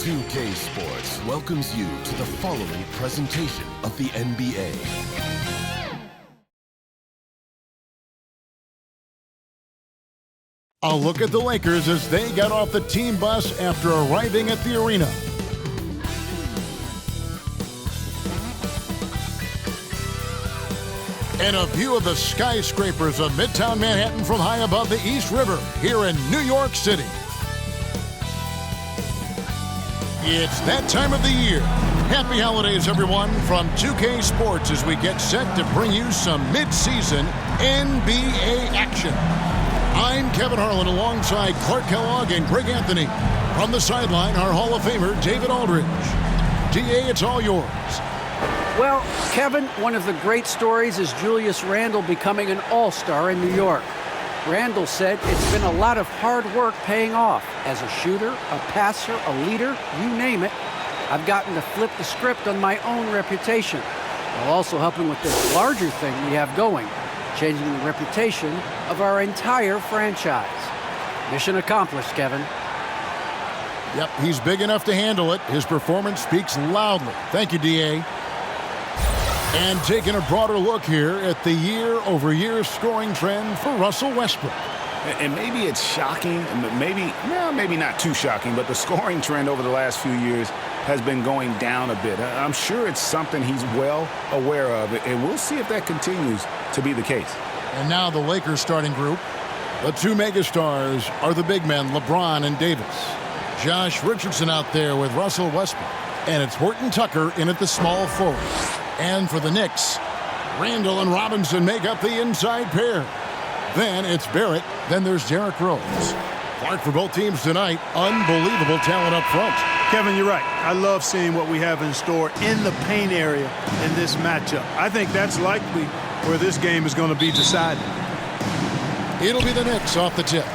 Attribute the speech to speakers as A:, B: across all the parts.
A: 2K Sports welcomes you to the following presentation of the NBA.
B: A look at the Lakers as they got off the team bus after arriving at the arena. And a view of the skyscrapers of Midtown Manhattan from high above the East River here in New York City. It's that time of the year. Happy holidays, everyone, from 2K Sports as we get set to bring you some mid-season NBA action. I'm Kevin Harlan alongside Clark Kellogg and Greg Anthony. From the sideline, our Hall of Famer, David Aldridge. DA, it's all yours.
C: Well, Kevin, one of the great stories is Julius Randle becoming an all-star in New York. Randle said it's been a lot of hard work paying off. As a shooter, a passer, a leader, you name it, I've gotten to flip the script on my own reputation, while also helping with this larger thing we have going, changing the reputation of our entire franchise. Mission accomplished, Kevin.
B: Yep, he's big enough to handle it. His performance speaks loudly. Thank you, D.A. And taking a broader look here at the year-over-year scoring trend for Russell Westbrook.
D: And maybe it's shocking, maybe not too shocking, but the scoring trend over the last few years has been going down a bit. I'm sure it's something he's well aware of, and we'll see if that continues to be the case.
B: And now the Lakers starting group. The two megastars are the big men, LeBron and Davis. Josh Richardson out there with Russell Westbrook. And it's Horton Tucker in at the small forward. And for the Knicks, Randle and Robinson make up the inside pair. Then it's Barrett. Then there's Derrick Rose. Clark, for both teams tonight, unbelievable talent up front.
E: Kevin, you're right. I love seeing what we have in store in the paint area in this matchup. I think that's likely where this game is going to be decided.
B: It'll be the Knicks off the tip.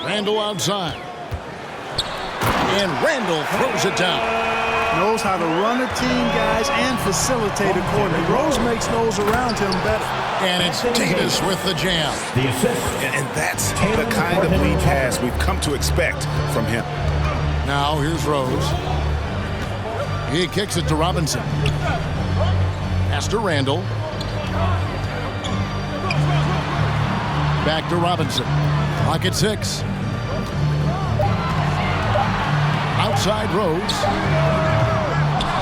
B: Randle outside. And Randle throws it down.
E: Knows how to run a team, guys, and facilitate accordingly. Rose makes those around him better.
B: And it's Davis with the jam.
D: And that's the kind of lead pass we've come to expect from him.
B: Now here's Rose. He kicks it to Robinson. Pass to Randle. Back to Robinson. Clock at 6. Outside Rose.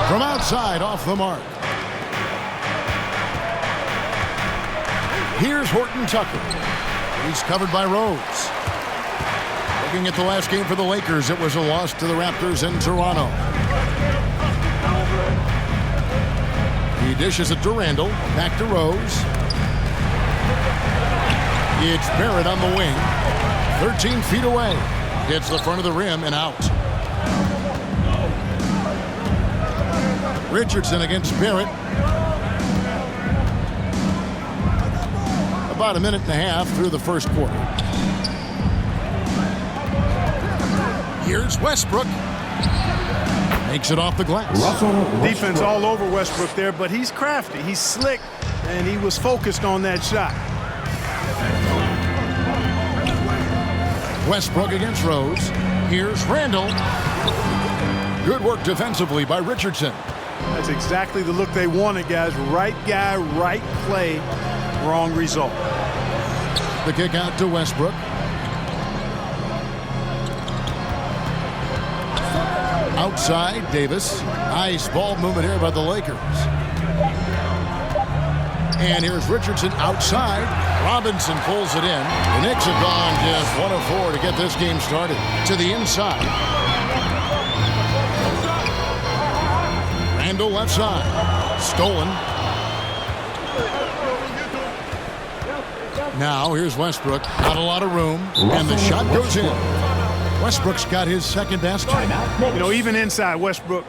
B: From outside, off the mark. Here's Horton Tucker. He's covered by Rose. Looking at the last game for the Lakers, it was a loss to the Raptors in Toronto. He dishes it to Randle. Back to Rose. It's Barrett on the wing. 13 feet away. Hits the front of the rim and out. Richardson against Barrett. About a minute and a half through the first quarter. Here's Westbrook. Makes it off the glass.
E: Defense all over Westbrook there, but he's crafty. He's slick, and he was focused on that shot.
B: Westbrook against Rose. Here's Randle. Good work defensively by Richardson.
E: That's exactly the look they wanted, guys. Right guy, right play, wrong result.
B: The kick out to Westbrook. Outside, Davis. Nice ball movement here by the Lakers. And here's Richardson outside. Robinson pulls it in. The Knicks have gone just 1 of 4 to get this game started. To the inside. Randle left side. Stolen. Now here's Westbrook. Not a lot of room. And the shot goes in. Westbrook's got his second basket.
E: You know, even inside, Westbrook,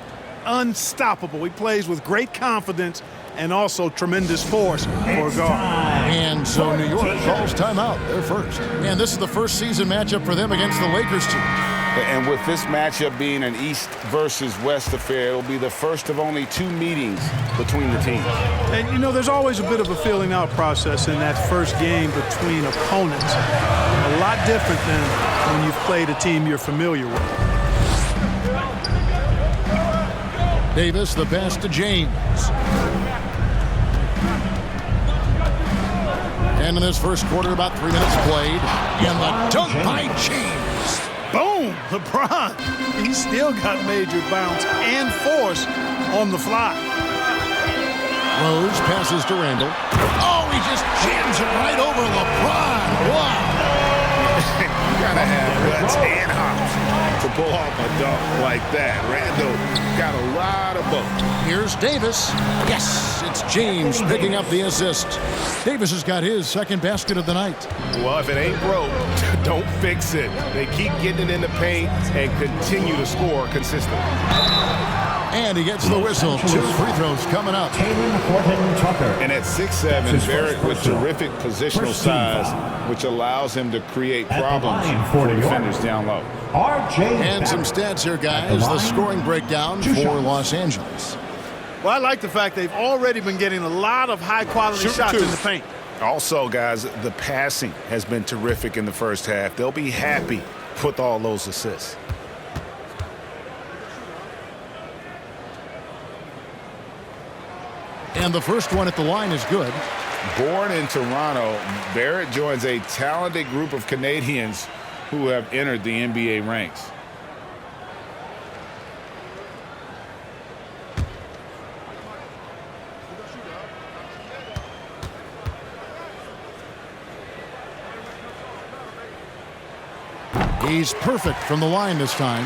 E: unstoppable. He plays with great confidence and also tremendous force for a guard.
B: And so New York calls timeout. They're first. And this is the first season matchup for them against the Lakers team.
D: And with this matchup being an East versus West affair, it'll be the first of only 2 meetings between the teams.
E: And, you know, there's always a bit of a filling out process in that first game between opponents. A lot different than when you've played a team you're familiar with.
B: Davis, the pass to James. And in this first quarter, about 3 minutes played. And the dunk by James.
E: Boom! LeBron. He still got major bounce and force on the fly.
B: Rose passes to Randall. Oh, he just jams it right over LeBron. Wow.
D: You gotta have guts and hops to pull off a dunk like that. Randall got a lot of both.
B: Here's Davis. Yes, it's James picking up the assist. Davis has got his second basket of the night.
F: Well, if it ain't broke, don't fix it. They keep getting it in the paint and continue to score consistently.
B: And he gets the whistle. 2 free throws coming up.
D: And at 6'7", Barrett with terrific positional size, which allows him to create problems for defenders down low.
B: And some stats here, guys. The scoring breakdown for Los Angeles.
E: Well, I like the fact they've already been getting a lot of high-quality shots in the paint.
D: Also, guys, the passing has been terrific in the first half. They'll be happy with all those assists.
B: And the first one at the line is good.
D: Born in Toronto, Barrett joins a talented group of Canadians who have entered the NBA ranks.
B: He's perfect from the line this time.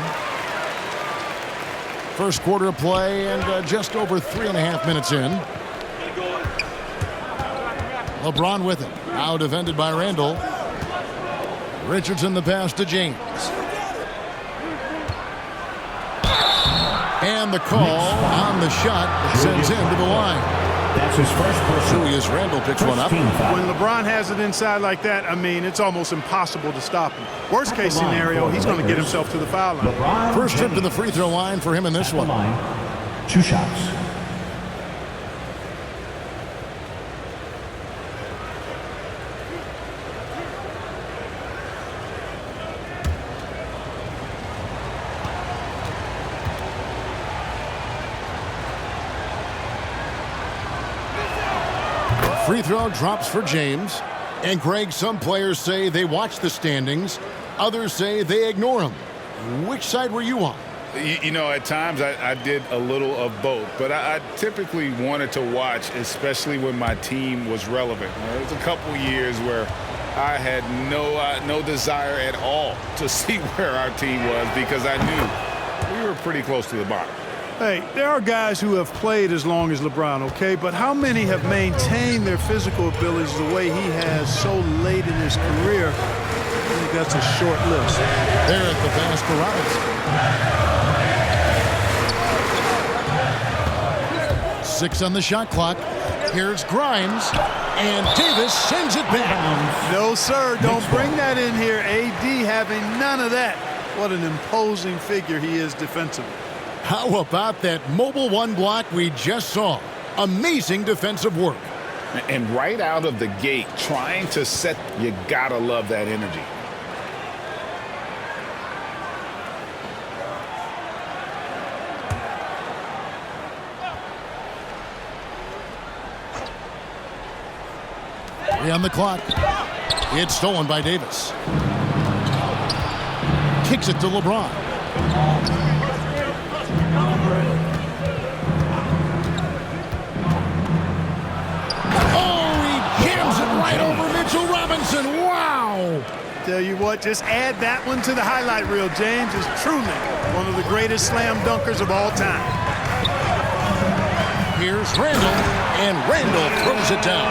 B: First quarter of play and just over 3.5 minutes in. LeBron with it. Now defended by Randall. Richardson the pass to James. And the call on the shot sends him to the line.
G: That's his first person.
B: Julius Randle picks one up.
E: When LeBron has it inside like that, I mean, it's almost impossible to stop him. Worst case scenario, he's going to get himself to the foul line.
B: First trip to the free throw line for him in this one.
G: 2 shots.
B: Free throw drops for James. And Greg, some players say they watch the standings. Others say they ignore them. Which side were you on?
D: You know, at times I did a little of both, but I typically wanted to watch, especially when my team was relevant. There was a couple years where I had no desire at all to see where our team was because I knew we were pretty close to the bottom.
E: Hey, there are guys who have played as long as LeBron, okay? But how many have maintained their physical abilities the way he has so late in his career? I think that's a short list.
B: There at the pass to Robinson. 6 on the shot clock. Here's Grimes. And Davis sends it back.
E: No, sir. Don't bring that in here. AD having none of that. What an imposing figure he is defensively.
B: How about that mobile 1 block we just saw? Amazing defensive work.
D: And right out of the gate, trying to set, you gotta love that energy.
B: On the clock. It's stolen by Davis. Kicks it to LeBron. Oh, he jams it right over Mitchell Robinson. Wow!
E: Tell you what, just add that one to the highlight reel. James is truly one of the greatest slam dunkers of all time.
B: Here's Randall, and Randall throws it down.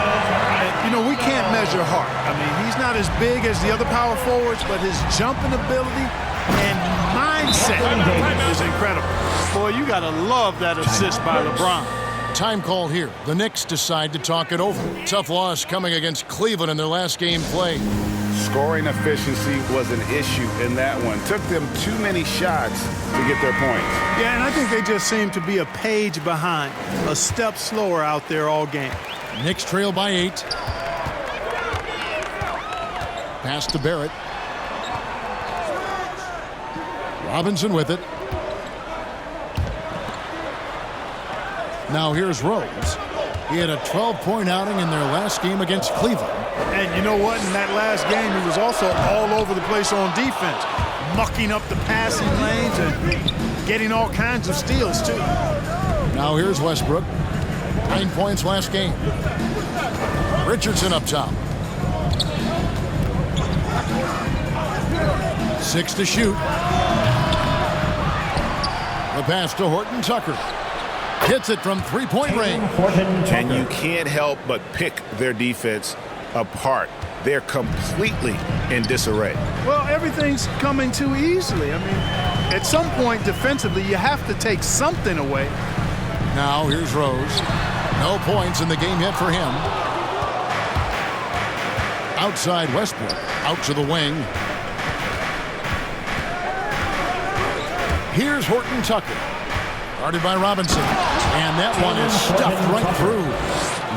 E: You know, we can't measure heart. I mean, he's not as big as the other power forwards, but his jumping ability and mindset is incredible. Boy, you got to love that assist by LeBron.
B: Time call here. The Knicks decide to talk it over. Tough loss coming against Cleveland in their last game played.
D: scoring efficiency was an issue in that one. Took them too many shots to get their points.
E: Yeah, and I think they just seem to be a page behind, a step slower out there all game.
B: Knicks trail by 8. Pass to Barrett. Robinson with it. Now here's Rose. He had a 12-point outing in their last game against Cleveland.
E: And you know what? In that last game, he was also all over the place on defense, mucking up the passing lanes and getting all kinds of steals, too.
B: Now here's Westbrook. 9 points last game. Richardson up top. 6 to shoot. The pass to Horton Tucker. Hits it from three-point range.
D: And you can't help but pick their defense apart. They're completely in disarray.
E: Well, everything's coming too easily. I mean, at some point defensively, you have to take something away.
B: Now here's Rose. No points in the game yet for him. Outside Westbrook. Out to the wing. Here's Horton Tucker. Guarded by Robinson. And that one is stuffed right through.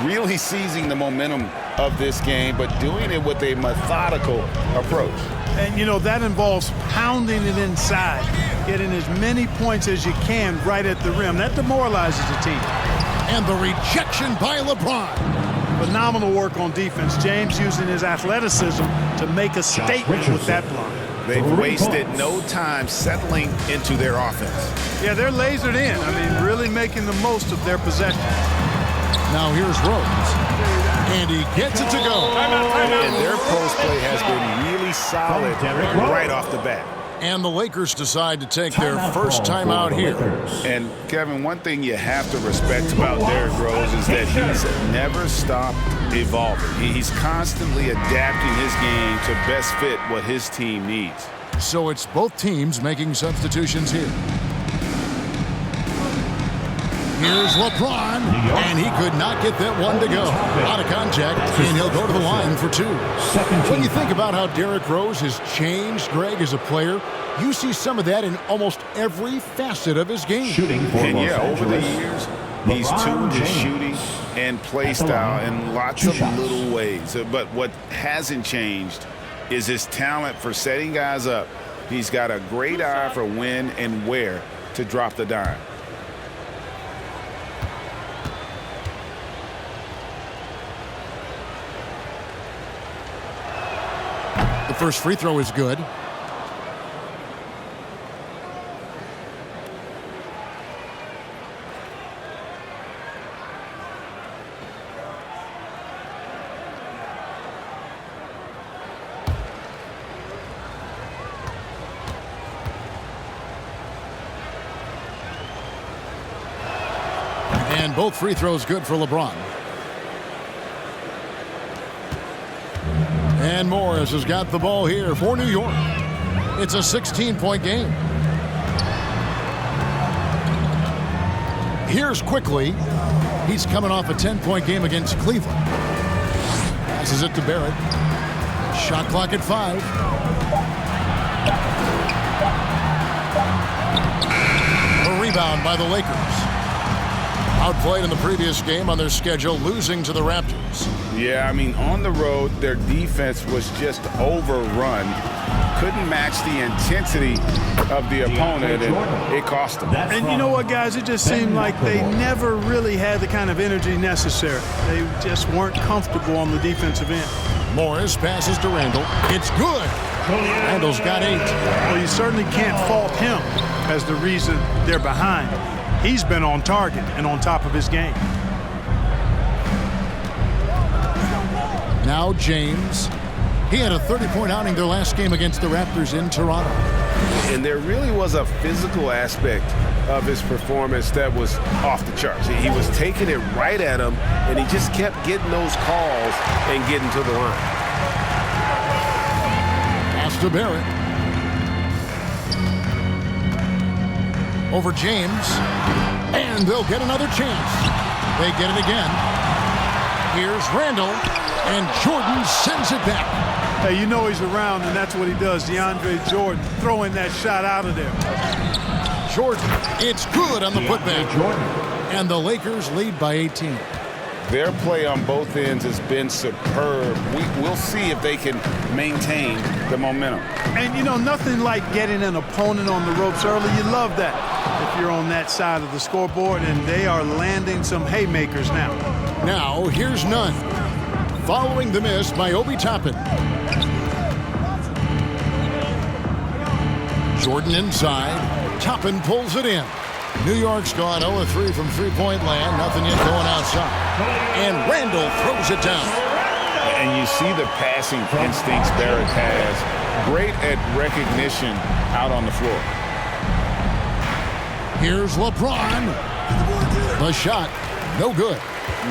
D: Really seizing the momentum of this game, but doing it with a methodical approach.
E: And, you know, that involves pounding it inside, getting as many points as you can right at the rim. That demoralizes the team.
B: And the rejection by LeBron.
E: Phenomenal work on defense. James using his athleticism to make a statement with that block.
D: They've wasted no time settling into their offense.
E: Yeah, they're lasered in. I mean, really making the most of their possession.
B: Now here's Rose. And he gets it to go.
D: And their post play has been really solid right off the bat.
B: And the Lakers decide to take their first time out here.
D: And, Kevin, one thing you have to respect about Derrick Rose is that he's never stopped evolving. He's constantly adapting his game to best fit what his team needs.
B: So it's both teams making substitutions here. Here's LeBron, and he could not get that one to go. Out of contact, and he'll go to the line for 2. When you think about how Derrick Rose has changed, Greg, as a player, you see some of that in almost every facet of his game.
D: And yeah, over the years, he's tuned his shooting and play style in lots of little ways. But what hasn't changed is his talent for setting guys up. He's got a great eye for when and where to drop the dime.
B: The first free throw is good. And both free throws good for LeBron. And Morris has got the ball here for New York. It's a 16-point game. Here's quickly. He's coming off a 10-point game against Cleveland. Passes it to Barrett. Shot clock at 5. A rebound by the Lakers. Outplayed in the previous game on their schedule, losing to the Raptors.
D: Yeah, I mean, on the road, their defense was just overrun. Couldn't match the intensity of the opponent, and it cost them.
E: And you know what, guys? It just seemed like they never really had the kind of energy necessary. They just weren't comfortable on the defensive end.
B: Morris passes to Randall. It's good. Randall's got 8.
E: Well, you certainly can't fault him as the reason they're behind. He's been on target and on top of his game.
B: Now James. He had a 30-point outing their last game against the Raptors in Toronto.
F: And there really was a physical aspect of his performance that was off the charts. He was taking it right at him, and he just kept getting those calls and getting to the line.
B: Pass to Barrett. Over James. And they'll get another chance. They get it again. Here's Randall. And Jordan sends it back.
E: Hey, you know he's around, and that's what he does. DeAndre Jordan throwing that shot out of there.
B: Jordan, it's good on the putback.
G: Jordan.
B: And the Lakers lead by 18.
F: Their play on both ends has been superb. We'll see if they can maintain the momentum.
E: And, you know, nothing like getting an opponent on the ropes early. You love that if you're on that side of the scoreboard, and they are landing some haymakers now.
B: Now, here's none. Following the miss by Obi Toppin. Jordan inside. Toppin pulls it in. New York's gone 0-3 from three-point land. Nothing yet going outside. And Randall throws it down.
F: And you see the passing instincts Barrett has. Great at recognition out on the floor.
B: Here's LeBron. The shot, no good.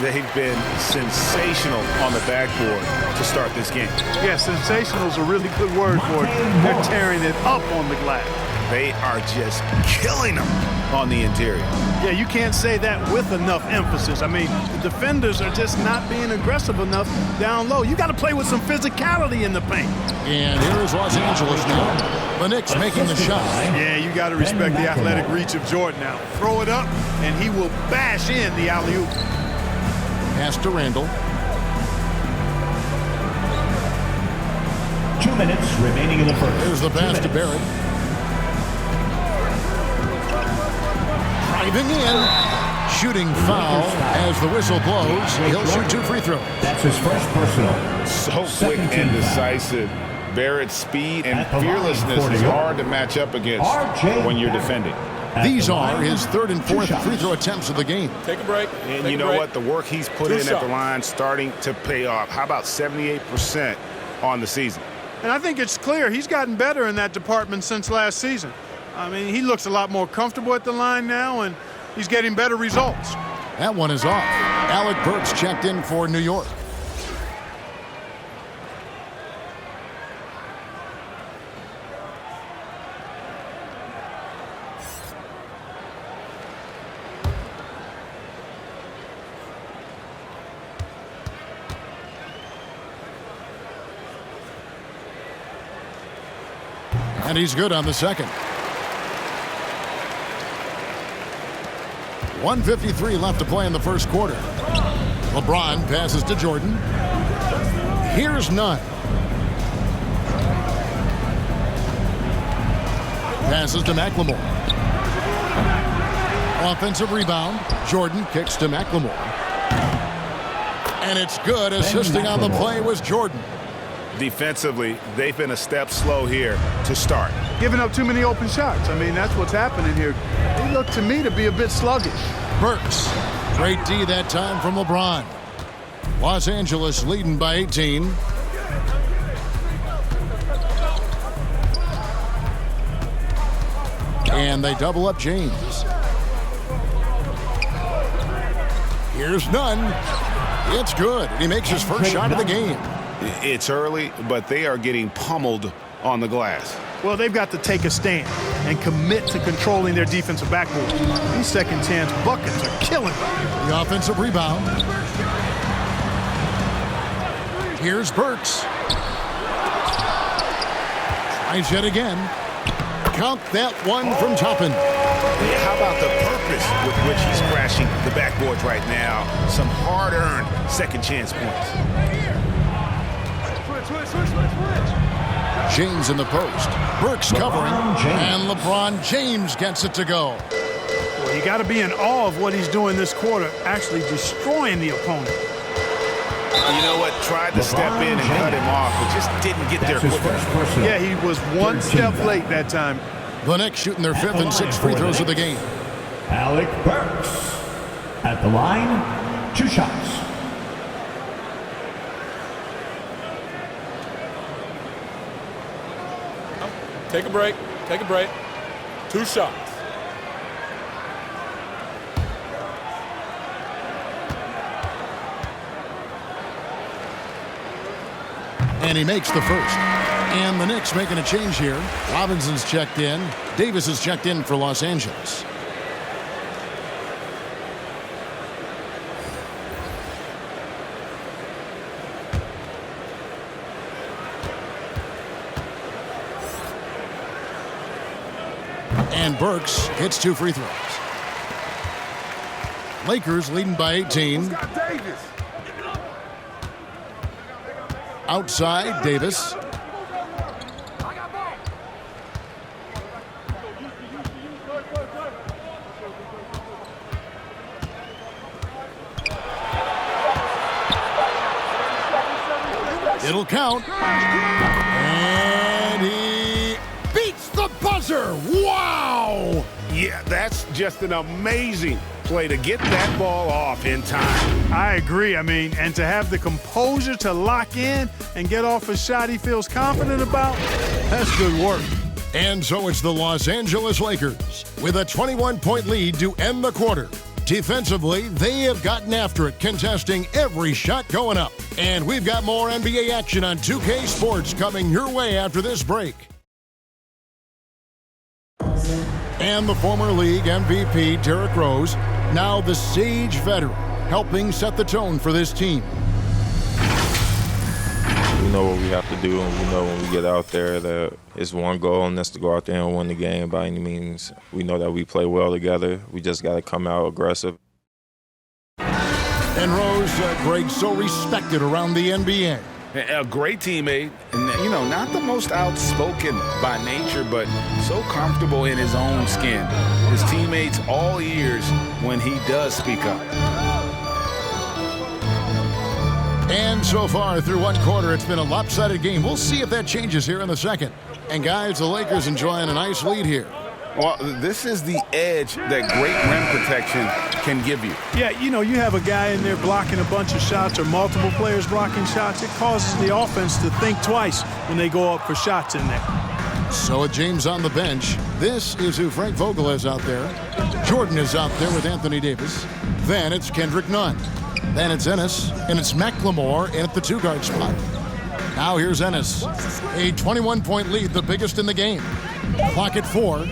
F: They've been sensational on the backboard to start this game.
E: Yeah, sensational is a really good word for it. They're tearing it up on the glass.
F: They are just killing them on the interior.
E: Yeah, you can't say that with enough emphasis. I mean, the defenders are just not being aggressive enough down low. You got to play with some physicality in the paint.
B: And here is Los Angeles now. The Knicks making the shot.
E: Yeah, you got to respect the athletic reach of Jordan now. Throw it up, and he will bash in the alley-oop.
B: Pass to Randall.
G: 2 minutes remaining in the first.
B: Here's the pass to Barrett. Driving in. Shooting foul as the whistle blows. He'll shoot 2 free throws.
G: That's his first personal.
F: So quick and decisive. Barrett's speed and fearlessness is hard to match up against when you're defending.
B: These are his third and fourth free throw attempts of the game.
D: Take a break.
F: And you know what? The work he's put in at the line starting to pay off. How about 78% on the season?
E: And I think it's clear he's gotten better in that department since last season. I mean, he looks a lot more comfortable at the line now, and he's getting better results.
B: That one is off. Alec Burks checked in for New York. And he's good on the second. 1:53 left to play in the first quarter. LeBron passes to Jordan. Here's none. Passes to McLemore. Offensive rebound. Jordan kicks to McLemore. And it's good. Assisting on the play was Jordan.
F: Defensively, they've been a step slow here to start.
E: Giving up too many open shots. I mean, that's what's happening here. They look to me to be a bit sluggish.
B: Burks. Great D that time from LeBron. Los Angeles leading by 18. And they double up James. Here's none. It's good. He makes his first shot of the game.
F: It's early, but they are getting pummeled on the glass.
E: Well, they've got to take a stand and commit to controlling their defensive backboard. These second chance buckets are killing them.
B: The offensive rebound. Here's Burks. Tries yet again. Count that one from Toppin.
F: How about the purpose with which he's crashing the backboards right now? Some hard-earned second chance points.
B: James in the post. Burks covering. And LeBron James gets it to go.
E: Well, you got to be in awe of what he's doing this quarter, actually destroying the opponent.
F: You know what? Tried to step in and cut him off, but just didn't get there quick.
E: Yeah, he was one step late that time.
B: The Knicks shooting their fifth and sixth free throws of the game.
G: Alec Burks at the line, 2 shots.
D: Take a break. Take a break. 2 shots.
B: And he makes the first. And the Knicks making a change here. Robinson's checked in. Davis is checked in for Los Angeles. And Burks hits 2 free throws. Lakers leading by 18. Outside, Davis. It'll count. And he beats the buzzer. Wow!
F: Yeah, that's just an amazing play to get that ball off in time.
E: I agree. I mean, and to have the composure to lock in and get off a shot he feels confident about, that's good work.
B: And so it's the Los Angeles Lakers with a 21-point lead to end the quarter. Defensively, they have gotten after it, contesting every shot going up. And we've got more NBA action on 2K Sports coming your way after this break. And the former league MVP, Derrick Rose, now the Sage veteran, helping set the tone for this team.
H: We know what we have to do, and we know when we get out there that it's one goal, and that's to go out there and win the game by any means. We know that we play well together. We just got to come out aggressive.
B: And Rose, Greg, so respected around the NBA.
F: A great teammate, and not the most outspoken by nature, but so comfortable in his own skin. His teammates all ears when he does speak up.
B: And so far through one quarter, it's been a lopsided game. We'll see if that changes here in the second. And guys, the Lakers enjoying a nice lead here.
F: Well, this is the edge that great rim protection can give you.
E: Yeah, you have a guy in there blocking a bunch of shots or multiple players blocking shots. It causes the offense to think twice when they go up for shots in there.
B: So with James on the bench, this is who Frank Vogel is out there. Jordan is out there with Anthony Davis. Then it's Kendrick Nunn. Then it's Ennis, and it's McLemore in at the 2-guard spot. Now here's Ennis. A 21-point lead, the biggest in the game. Clock at 4.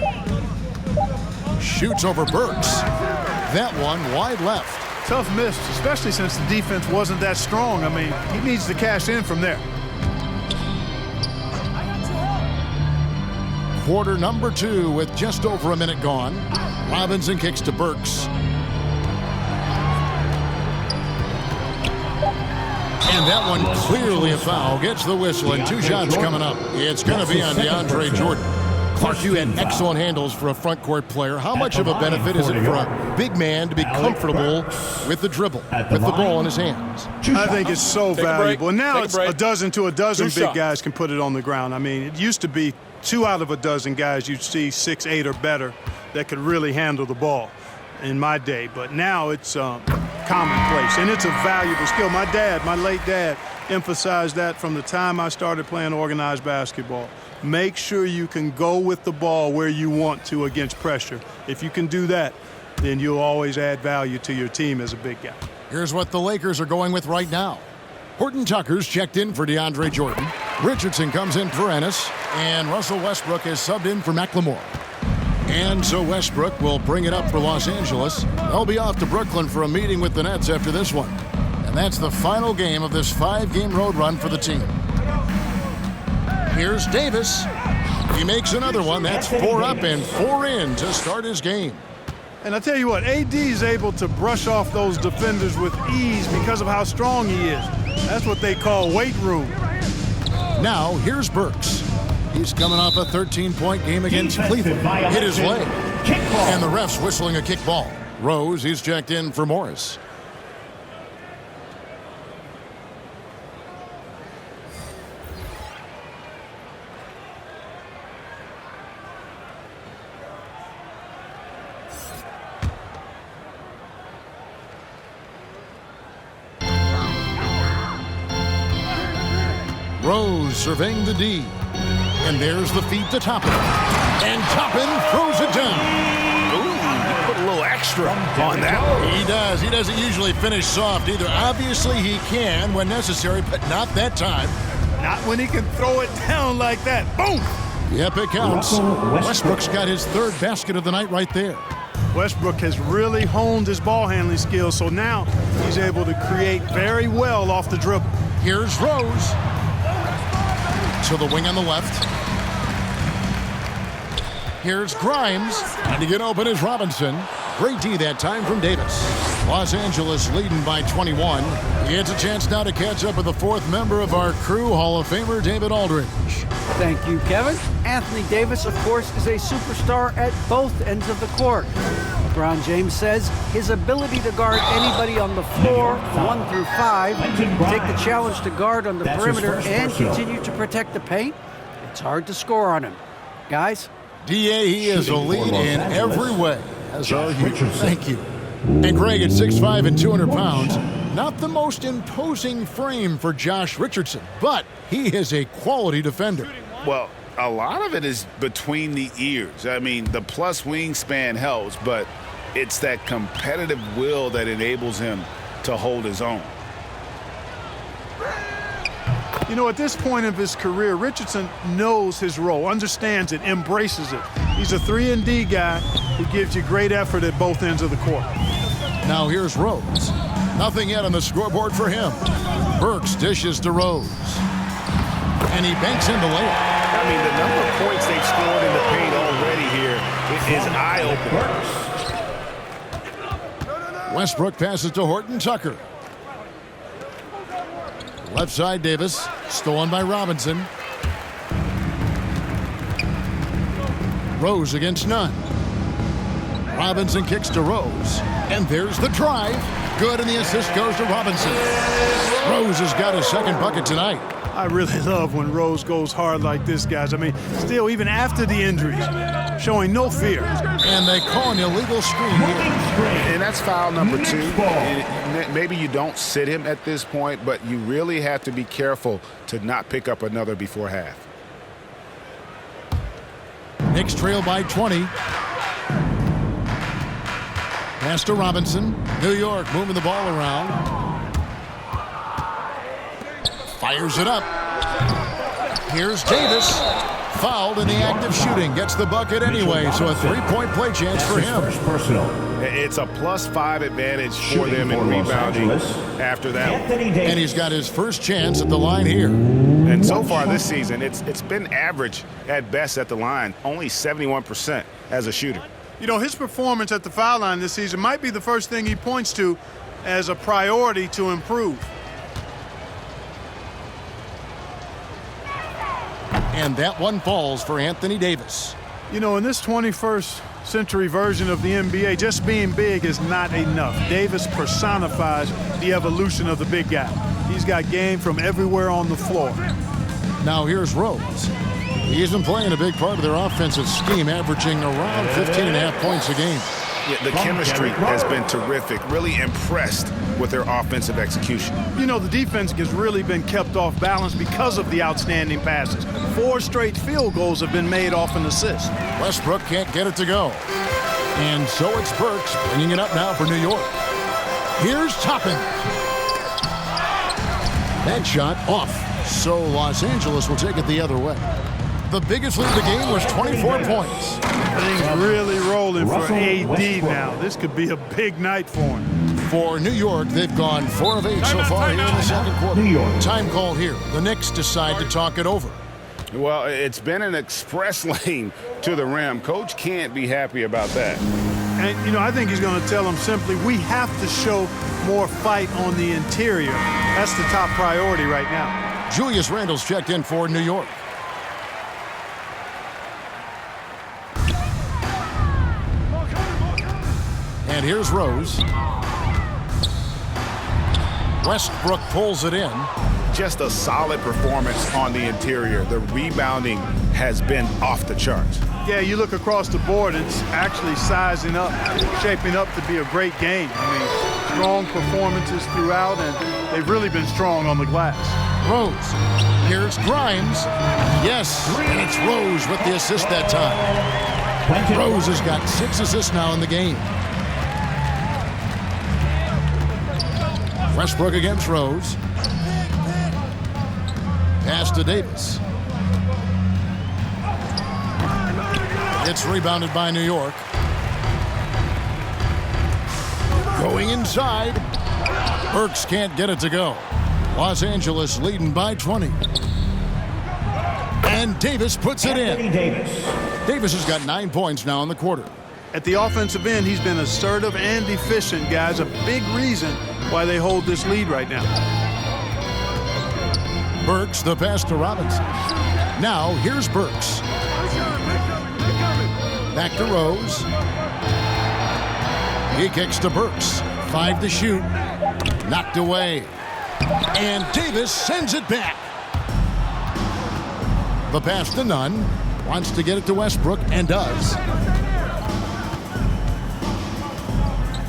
B: Shoots over Burks. That one wide left.
E: Tough miss, especially since the defense wasn't that strong. I mean, he needs to cash in from there.
B: Quarter number 2 with just over a minute gone. Robinson kicks to Burks. And that one clearly a foul. Gets the whistle, and 2 shots coming up. It's going to be on DeAndre Jordan. Clark, you had excellent handles for a front court player. How much of a benefit is it for a big man to be comfortable with the dribble, with the ball in his hands?
E: I think it's so valuable. And now it's a dozen to a dozen big guys can put it on the ground. I mean, it used to be 2 out of a dozen guys you'd see 6, 8 or better that could really handle the ball in my day. But now it's commonplace, and it's a valuable skill. My late dad, emphasized that from the time I started playing organized basketball. Make sure you can go with the ball where you want to against pressure. If you can do that, then you'll always add value to your team as a big guy.
B: Here's what the Lakers are going with right now. Horton Tucker's checked in for DeAndre Jordan. Richardson comes in for Ennis, and Russell Westbrook is subbed in for McLemore. And so Westbrook will bring it up for Los Angeles. They'll be off to Brooklyn for a meeting with the Nets after this one. And that's the final game of this 5-game road run for the team. Here's Davis. He makes another one. That's 4 up and 4 in to start his game.
E: And I tell you what, AD is able to brush off those defenders with ease because of how strong he is. That's what they call weight room.
B: Now, here's Burks. He's coming off a 13-point game against Cleveland. Hit his leg. And the ref's whistling a kick ball. Rose, he's checked in for Morris. Rose surveying the D. And there's the feed to Toppin. And Toppin throws it down.
F: Ooh, he put a little extra on that one.
B: He does. He doesn't usually finish soft either. Obviously, he can when necessary, but not that time.
E: Not when he can throw it down like that. Boom!
B: Yep, it counts. Westbrook's got his 3rd basket of the night right there.
E: Westbrook has really honed his ball handling skills, so now he's able to create very well off the dribble.
B: Here's Rose. To the wing on the left. Here's Grimes. Trying to get open is Robinson. Great D that time from Davis. Los Angeles leading by 21. He gets a chance now to catch up with the fourth member of our crew, Hall of Famer David Aldridge.
C: Thank you, Kevin. Anthony Davis, of course, is a superstar at both ends of the court. LeBron James says his ability to guard anybody on the floor, 1 through 5, take the challenge to guard on the perimeter and continue to protect the paint, it's hard to score on him. Guys?
B: D.A., he is a lead in every way, as are you. Thank you. And Greg at 6'5" and 200 pounds, not the most imposing frame for Josh Richardson, but he is a quality defender.
D: Well, a lot of it is between the ears. I mean, the plus wingspan helps, but it's that competitive will that enables him to hold his own.
E: You know, at this point of his career, Richardson knows his role, understands it, embraces it. He's a 3-and-D guy who gives you great effort at both ends of the court.
B: Now here's Rose. Nothing yet on the scoreboard for him. Burks dishes to Rose. And he banks in the layup.
D: I mean, the number of points they've scored in the paint already here is eye-opening.
B: Westbrook passes to Horton Tucker. Left side, Davis. Stolen by Robinson. Rose against none. Robinson kicks to Rose. And there's the drive. Good, and the assist goes to Robinson. Rose has got his second bucket tonight.
E: I really love when Rose goes hard like this, guys. I mean, still, even after the injuries, showing no fear.
B: And they call an illegal screen here.
D: And that's foul number 2. And maybe you don't sit him at this point, but you really have to be careful to not pick up another before half.
B: Knicks trail by 20. Pass to Robinson. New York moving the ball around. Fires it up. Here's Davis. Fouled in the act of shooting. Gets the bucket anyway, so a 3-point play chance for him.
D: It's a +5 advantage for them in rebounding after that.
B: And he's got his first chance at the line here.
D: And so far this season, it's been average at best at the line, only 71% as a shooter.
E: You know, his performance at the foul line this season might be the first thing he points to as a priority to improve.
B: And that one falls for Anthony Davis.
E: You know, in this 21st century version of the NBA, just being big is not enough. Davis personifies the evolution of the big guy. He's got game from everywhere on the floor.
B: Now here's Rose. He isn't playing a big part of their offensive scheme, averaging around 15.5 points a game.
D: Yeah, the chemistry has been terrific. Really impressed with their offensive execution.
E: You know, the defense has really been kept off balance because of the outstanding passes. 4 straight field goals have been made off an assist.
B: Westbrook can't get it to go. And so it's Burks bringing it up now for New York. Here's Toppin. That shot off. So Los Angeles will take it the other way. The biggest lead of the game was 24 points.
E: Things really rolling for AD now. This could be a big night for him.
B: For New York, they've gone 4 of 8 so far here in the second quarter. Time call here. The Knicks decide to talk it over.
D: Well, it's been an express lane to the rim. Coach can't be happy about that.
E: And, you know, I think he's going to tell them simply, we have to show more fight on the interior. That's the top priority right now.
B: Julius Randle's checked in for New York. And here's Rose. Westbrook pulls it in.
D: Just a solid performance on the interior. The rebounding has been off the charts.
E: Yeah, you look across the board, it's actually sizing up, shaping up to be a great game. I mean, strong performances throughout, and they've really been strong on the glass.
B: Rose. Here's Grimes. Yes, and it's Rose with the assist that time. Rose has got 6 assists now in the game. Westbrook against Rose. Pass to Davis. It's rebounded by New York. Going inside. Burks can't get it to go. Los Angeles leading by 20. And Davis puts it in.
G: Davis.
B: Davis has got 9 points now in the quarter.
E: At the offensive end, he's been assertive and efficient, guys. A big reason why they hold this lead right now.
B: Burks, the pass to Robinson. Now, here's Burks. Back to Rose. He kicks to Burks. 5 to shoot. Knocked away. And Davis sends it back. The pass to Nunn. Wants to get it to Westbrook and does.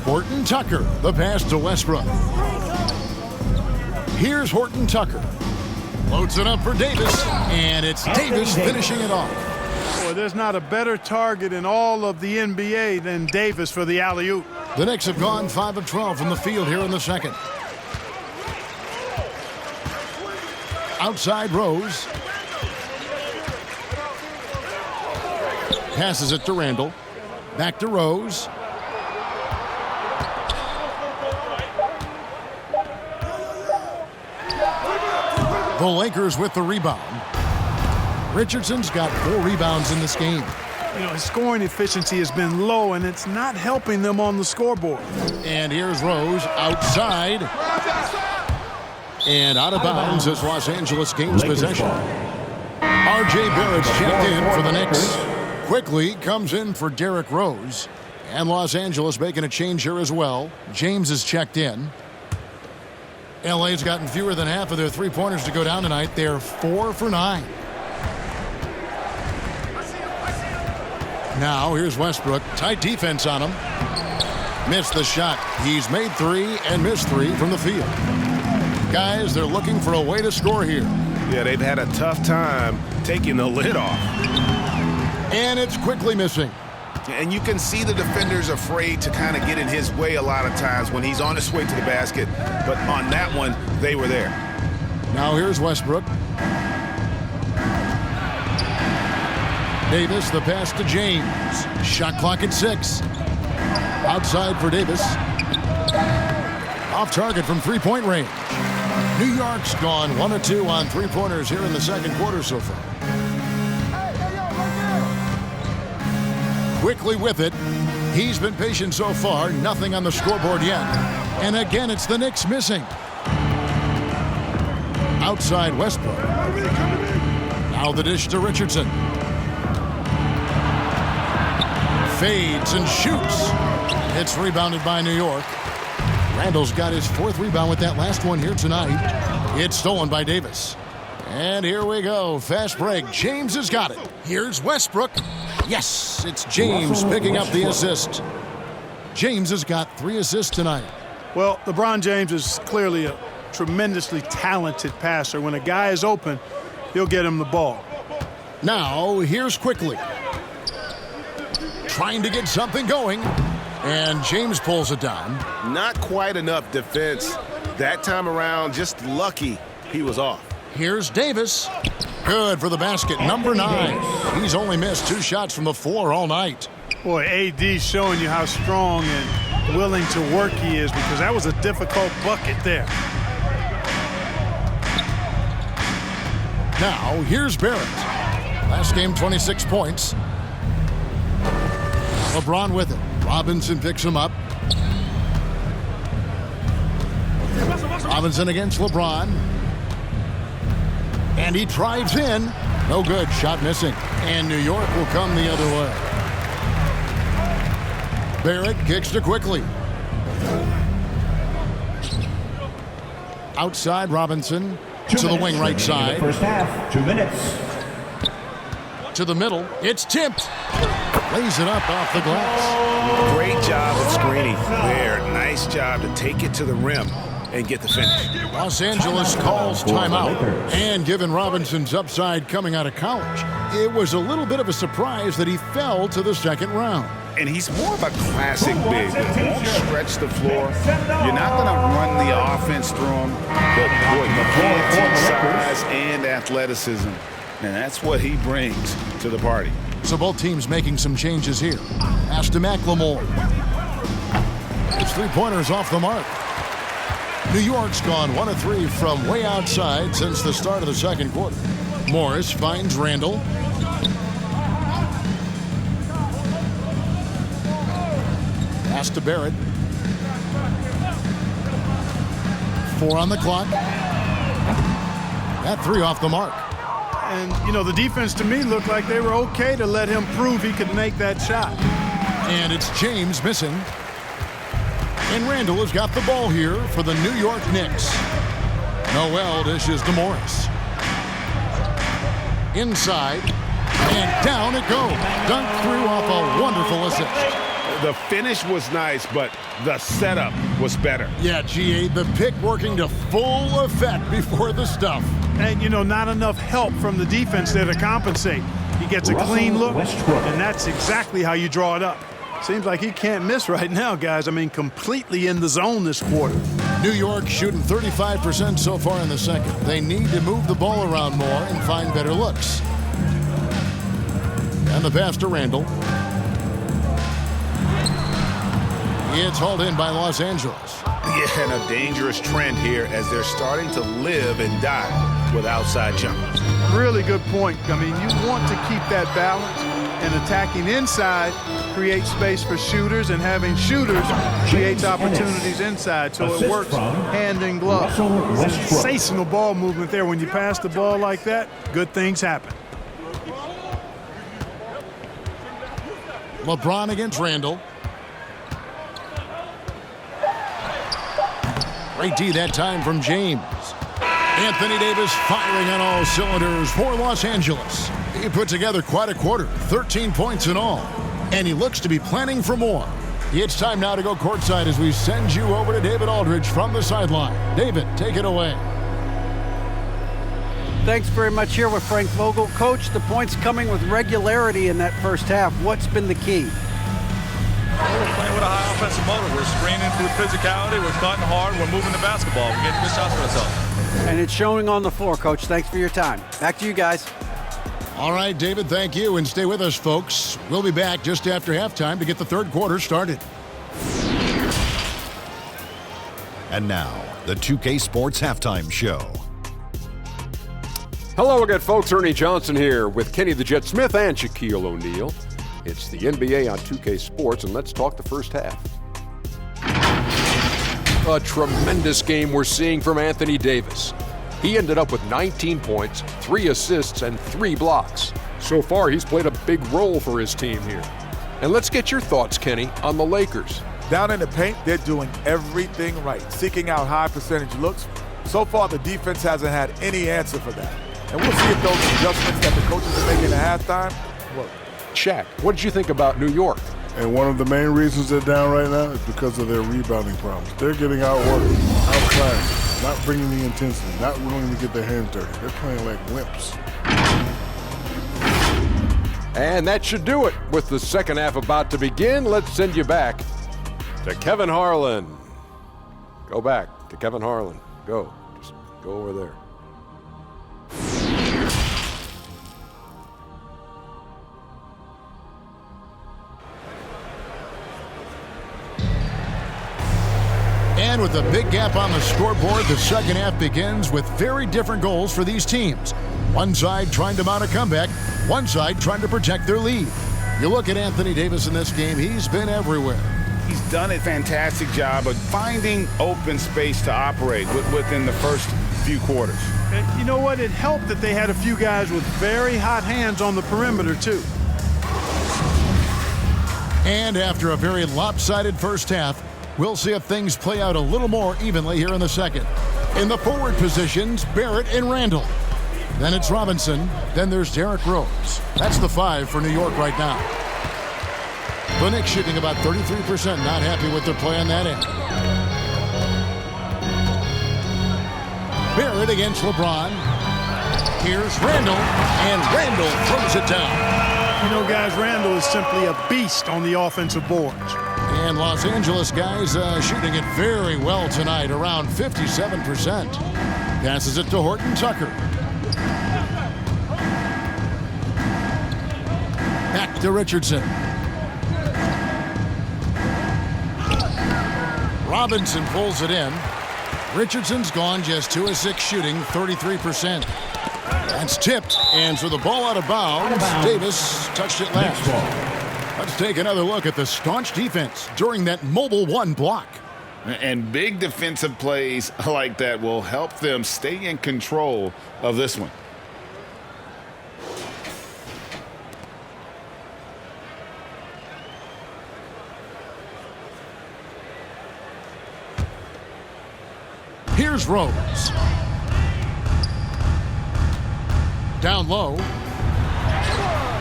B: Horton Tucker, the pass to Westbrook. Here's Horton Tucker. Loads it up for Davis, and it's Davis finishing it off.
E: Boy, there's not a better target in all of the NBA than Davis for the alley-oop.
B: The Knicks have gone 5 of 12 from the field here in the second. Outside Rose. Passes it to Randall. Back to Rose. The Lakers with the rebound. Richardson's got 4 rebounds in this game.
E: You know, his scoring efficiency has been low, and it's not helping them on the scoreboard.
B: And here's Rose outside. And out of bounds as Los Angeles gains possession. R.J. Barrett's checked in for the Knicks. Quickly comes in for Derrick Rose. And Los Angeles making a change here as well. James is checked in. LA's gotten fewer than half of their three-pointers to go down tonight. They're 4 for 9. Now here's Westbrook. Tight defense on him. Missed the shot. He's made 3 and missed 3 from the field. Guys, they're looking for a way to score here.
F: Yeah, they've had a tough time taking the lid off.
B: And it's quickly missing.
F: And you can see the defenders afraid to kind of get in his way a lot of times when he's on his way to the basket. But on that one, they were there.
B: Now here's Westbrook. Davis, the pass to James. Shot clock at 6. Outside for Davis. Off target from three-point range. New York's gone 1 of 2 on three-pointers here in the second quarter so far. Quickly with it. He's been patient so far. Nothing on the scoreboard yet. And again, it's the Knicks missing. Outside Westbrook. Now the dish to Richardson. Fades and shoots. It's rebounded by New York. Randall's got his 4th rebound with that last one here tonight. It's stolen by Davis. And here we go. Fast break. James has got it. Here's Westbrook. Yes, it's James picking up the assist. James has got 3 assists tonight.
E: Well, LeBron James is clearly a tremendously talented passer. When a guy is open, he'll get him the ball.
B: Now, here's Quickly. Trying to get something going. And James pulls it down.
F: Not quite enough defense. That time around, just lucky he was off.
B: Here's Davis. Good for the basket, number 9. He's only missed 2 shots from the floor all night.
E: Boy, AD's showing you how strong and willing to work he is, because that was a difficult bucket there.
B: Now, here's Barrett. Last game, 26 points. LeBron with it. Robinson picks him up. Robinson against LeBron. And he drives in. No good. Shot missing. And New York will come the other way. Barrett kicks to Quickly. Outside Robinson. To the wing right side.
G: First half, 2 minutes.
B: To the middle. It's tipped. Lays it up off the glass.
F: Great job of screening there. Nice job to take it to the rim and get the finish.
B: Los Angeles calls timeout. And given Robinson's upside coming out of college, it was a little bit of a surprise that he fell to the second round.
F: And he's more of a classic big. He won't stretch the floor. You're not going to run the offense through him. But boy, you can't take size and athleticism. And that's what he brings to the party.
B: So both teams making some changes here. Pass to McLemore. His three-pointers off the mark. New York's gone 1 of 3 from way outside since the start of the second quarter. Morris finds Randall. Pass to Barrett. 4 on the clock. That 3 off the mark.
E: And, you know, the defense to me looked like they were okay to let him prove he could make that shot.
B: And it's James missing. And Randall has got the ball here for the New York Knicks. Noel dishes to Morris. Inside. And down it goes. Dunked through off a wonderful assist.
F: The finish was nice, but the setup was better.
B: Yeah, GA, the pick working to full effect before the stuff.
E: And, you know, not enough help from the defense there to compensate. He gets a clean look, and that's exactly how you draw it up. Seems like he can't miss right now, guys. I mean, completely in the zone this quarter.
B: New York shooting 35% so far in the second. They need to move the ball around more and find better looks. And the pass to Randall. It's hauled in by Los Angeles.
F: Yeah, and a dangerous trend here as they're starting to live and die with outside jumpers.
E: Really good point. I mean, you want to keep that balance, and attacking inside creates space for shooters, and having shooters creates opportunities inside, so it works hand in glove. Sensational ball movement there. When you pass the ball like that, good things happen.
B: LeBron against Randall. Great D that time from James. Anthony Davis firing on all cylinders for Los Angeles. He put together quite a quarter, 13 points in all. And he looks to be planning for more. It's time now to go courtside as we send you over to David Aldridge from the sideline. David, take it away.
C: Thanks very much here with Frank Vogel. Coach, the points coming with regularity in that first half. What's been the key?
I: We're playing with a high offensive motor. We're screening through physicality. We're cutting hard. We're moving the basketball. We're getting good shots for ourselves.
C: And it's showing on the floor, Coach. Thanks for your time. Back to you guys.
B: All right, David, thank you. And stay with us, folks. We'll be back just after halftime to get the third quarter started.
J: And now, the 2K Sports Halftime Show.
K: Hello again, folks. Ernie Johnson here with Kenny the Jet Smith and Shaquille O'Neal. It's the NBA on 2K Sports, and let's talk the first half. A tremendous game we're seeing from Anthony Davis. He ended up with 19 points, 3 assists, and 3 blocks. So far, he's played a big role for his team here. And let's get your thoughts, Kenny, on the Lakers.
L: Down in the paint, they're doing everything right, seeking out high percentage looks. So far, the defense hasn't had any answer for that. And we'll see if those adjustments that the coaches are making at halftime work.
K: Shaq, what did you think about New York?
M: And one of the main reasons they're down right now is because of their rebounding problems. They're getting outworked, outclassed, not bringing the intensity, not willing to get their hands dirty. They're playing like wimps.
K: And that should do it. With the second half about to begin, let's send you back to Kevin Harlan. Go back to Kevin Harlan. Go. Just go over there.
B: And with a big gap on the scoreboard, the second half begins with very different goals for these teams. One side trying to mount a comeback, one side trying to protect their lead. You look at Anthony Davis in this game, he's been everywhere.
F: He's done a fantastic job of finding open space to operate within the first few quarters.
E: And you know what? It helped that they had a few guys with very hot hands on the perimeter, too.
B: And after a very lopsided first half, we'll see if things play out a little more evenly here in the second. In the forward positions, Barrett and Randall. Then it's Robinson. Then there's Derrick Rose. That's the 5 for New York right now. The Knicks shooting about 33%. Not happy with their play on that end. Barrett against LeBron. Here's Randall. And Randall throws it down.
E: You know, guys, Randall is simply a beast on the offensive boards.
B: And Los Angeles guys shooting it very well tonight, around 57%. Passes it to Horton Tucker. Back to Richardson. Robinson pulls it in. Richardson's gone just 2 of 6 shooting, 33%. That's tipped, and so the ball out of bounds. Davis touched it last. Let's take another look at the staunch defense during that mobile one block.
F: And big defensive plays like that will help them stay in control of this one.
B: Here's Rose. Down low.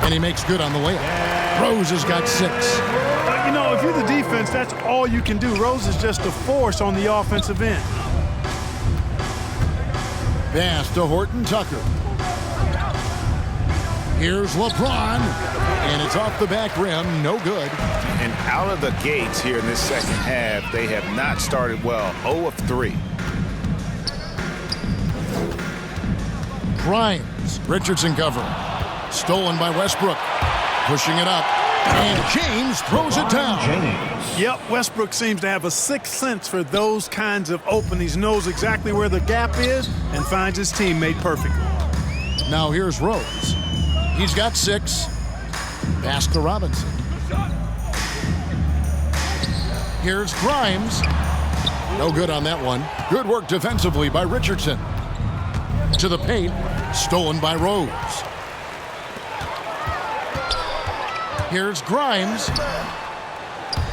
B: And he makes good on the layup. Rose has got 6.
E: You know, if you're the defense, that's all you can do. Rose is just a force on the offensive end.
B: Pass to Horton Tucker. Here's LeBron. And it's off the back rim. No good.
F: And out of the gates here in this second half, they have not started well. 0 of 3.
B: Grimes. Richardson covering. Stolen by Westbrook. Pushing it up. And James throws it down.
E: Yep, Westbrook seems to have a sixth sense for those kinds of openings. Knows exactly where the gap is and finds his teammate perfectly.
B: Now here's Rose. He's got 6. Pass to Robinson. Here's Grimes. No good on that one. Good work defensively by Richardson. To the paint. Stolen by Rose. Here's Grimes.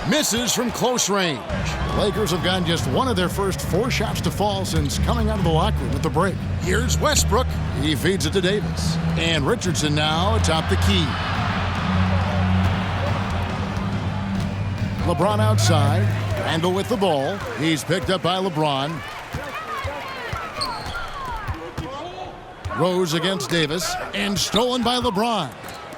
B: Misses from close range. The Lakers have gotten just one of their first 4 shots to fall since coming out of the locker room at the break. Here's Westbrook. He feeds it to Davis. And Richardson now atop the key. LeBron outside. Randle with the ball. He's picked up by LeBron. Rose against Davis. And stolen by LeBron.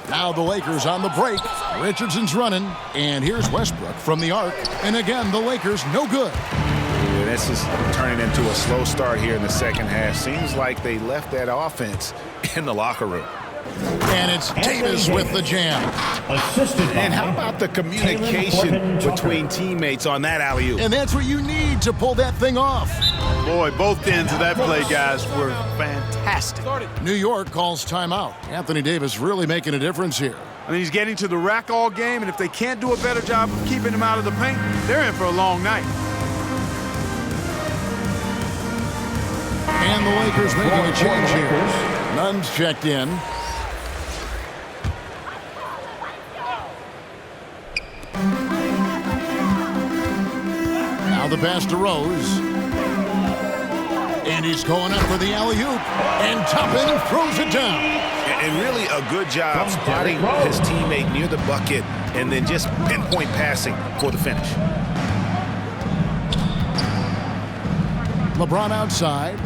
B: Now the Lakers on the break. Richardson's running. And here's Westbrook from the arc. And again, the Lakers no good.
F: Yeah, this is turning into a slow start here in the second half. Seems like they left that offense in the locker room.
B: And it's Davis with the jam.
F: And how about the communication between teammates on that alley-oop?
B: And that's what you need to pull that thing off.
E: Boy, both ends of that play, guys, were fantastic.
B: New York calls timeout. Anthony Davis really making a difference here.
E: I mean, he's getting to the rack all game, and if they can't do a better job of keeping him out of the paint, they're in for a long night.
B: And the Lakers making a change here. Nunn's checked in. Now the pass to Rose. And he's going up for the alley-oop. And Toppin throws it down.
F: And really a good job spotting his teammate near the bucket and then just pinpoint passing for the finish.
B: LeBron outside.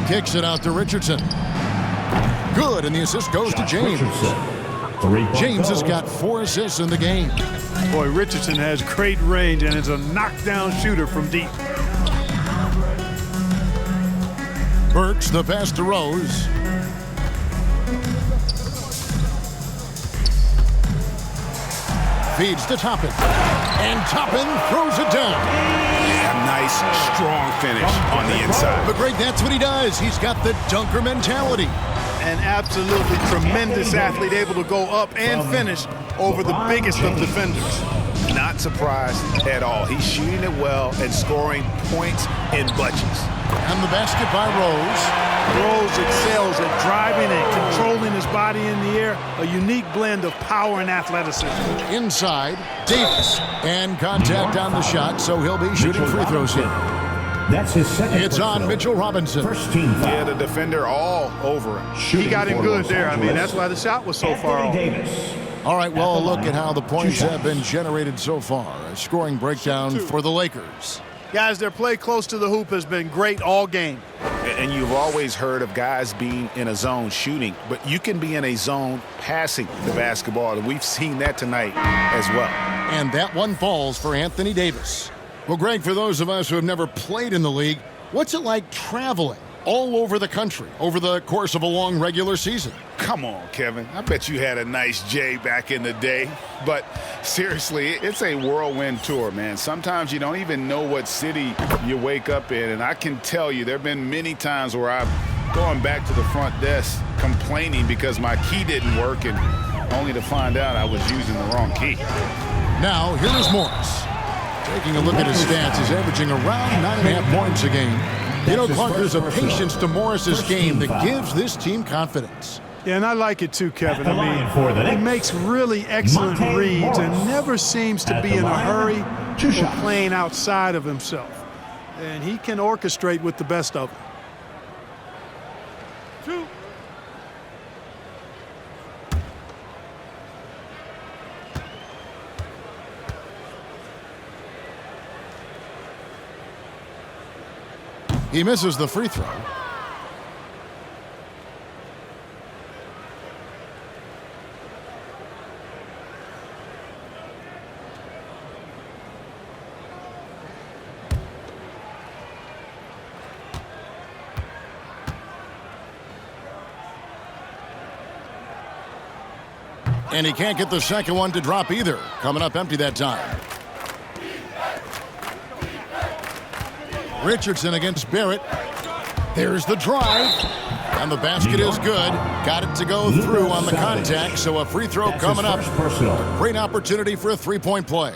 B: Kicks it out to Richardson. Good, and the assist goes to James. James has got 4 assists in the game.
E: Boy, Richardson has great range and is a knockdown shooter from deep.
B: Burks, the pass to Rose. Feeds to Toppin. And Toppin throws it down.
F: Yeah, nice, strong finish on the inside.
B: But Greg, that's what he does. He's got the dunker mentality.
E: An absolutely tremendous athlete, able to go up and finish over the biggest of defenders.
F: Not surprised at all. He's shooting it well and scoring points in bunches.
B: And the basket by Rose.
E: Rose excels at driving and controlling his body in the air. A unique blend of power and athleticism.
B: Inside, Davis. And contact on the shot, so he'll be shooting free throws here.
G: That's his second.
B: It's on Mitchell Robinson.
G: First team foul.
F: Yeah, the defender all over him.
E: He got him good there. I mean, that's why the shot was so far off.
B: All right, well, a look at how the points have been generated so far. A scoring breakdown for the Lakers.
E: Guys, their play close to the hoop has been great all game.
F: And you've always heard of guys being in a zone shooting, but you can be in a zone passing the basketball, and we've seen that tonight as well.
B: And that one falls for Anthony Davis. Well, Greg, for those of us who have never played in the league, what's it like traveling all over the country over the course of a long regular season.
F: Come on, Kevin. I bet you had a nice J back in the day. But seriously, it's a whirlwind tour, man. Sometimes you don't even know what city you wake up in. And I can tell you there have been many times where I've gone back to the front desk complaining because my key didn't work, and only to find out I was using the wrong key.
B: Now, here is Morris. Taking a look at his stats, he's averaging around 9.5 points a game. You know, Clark, there's a patience to Morris's game that gives this team confidence.
E: Yeah, and I like it too, Kevin. I mean, he makes really excellent reads and never seems to be in a hurry or playing outside of himself. And he can orchestrate with the best of them. Two.
B: He misses the free throw. And he can't get the second one to drop either. Coming up empty that time. Richardson against Barrett. There's the drive. And the basket is good. Got it to go through on the contact, so a free throw coming up. A great opportunity for a three-point play.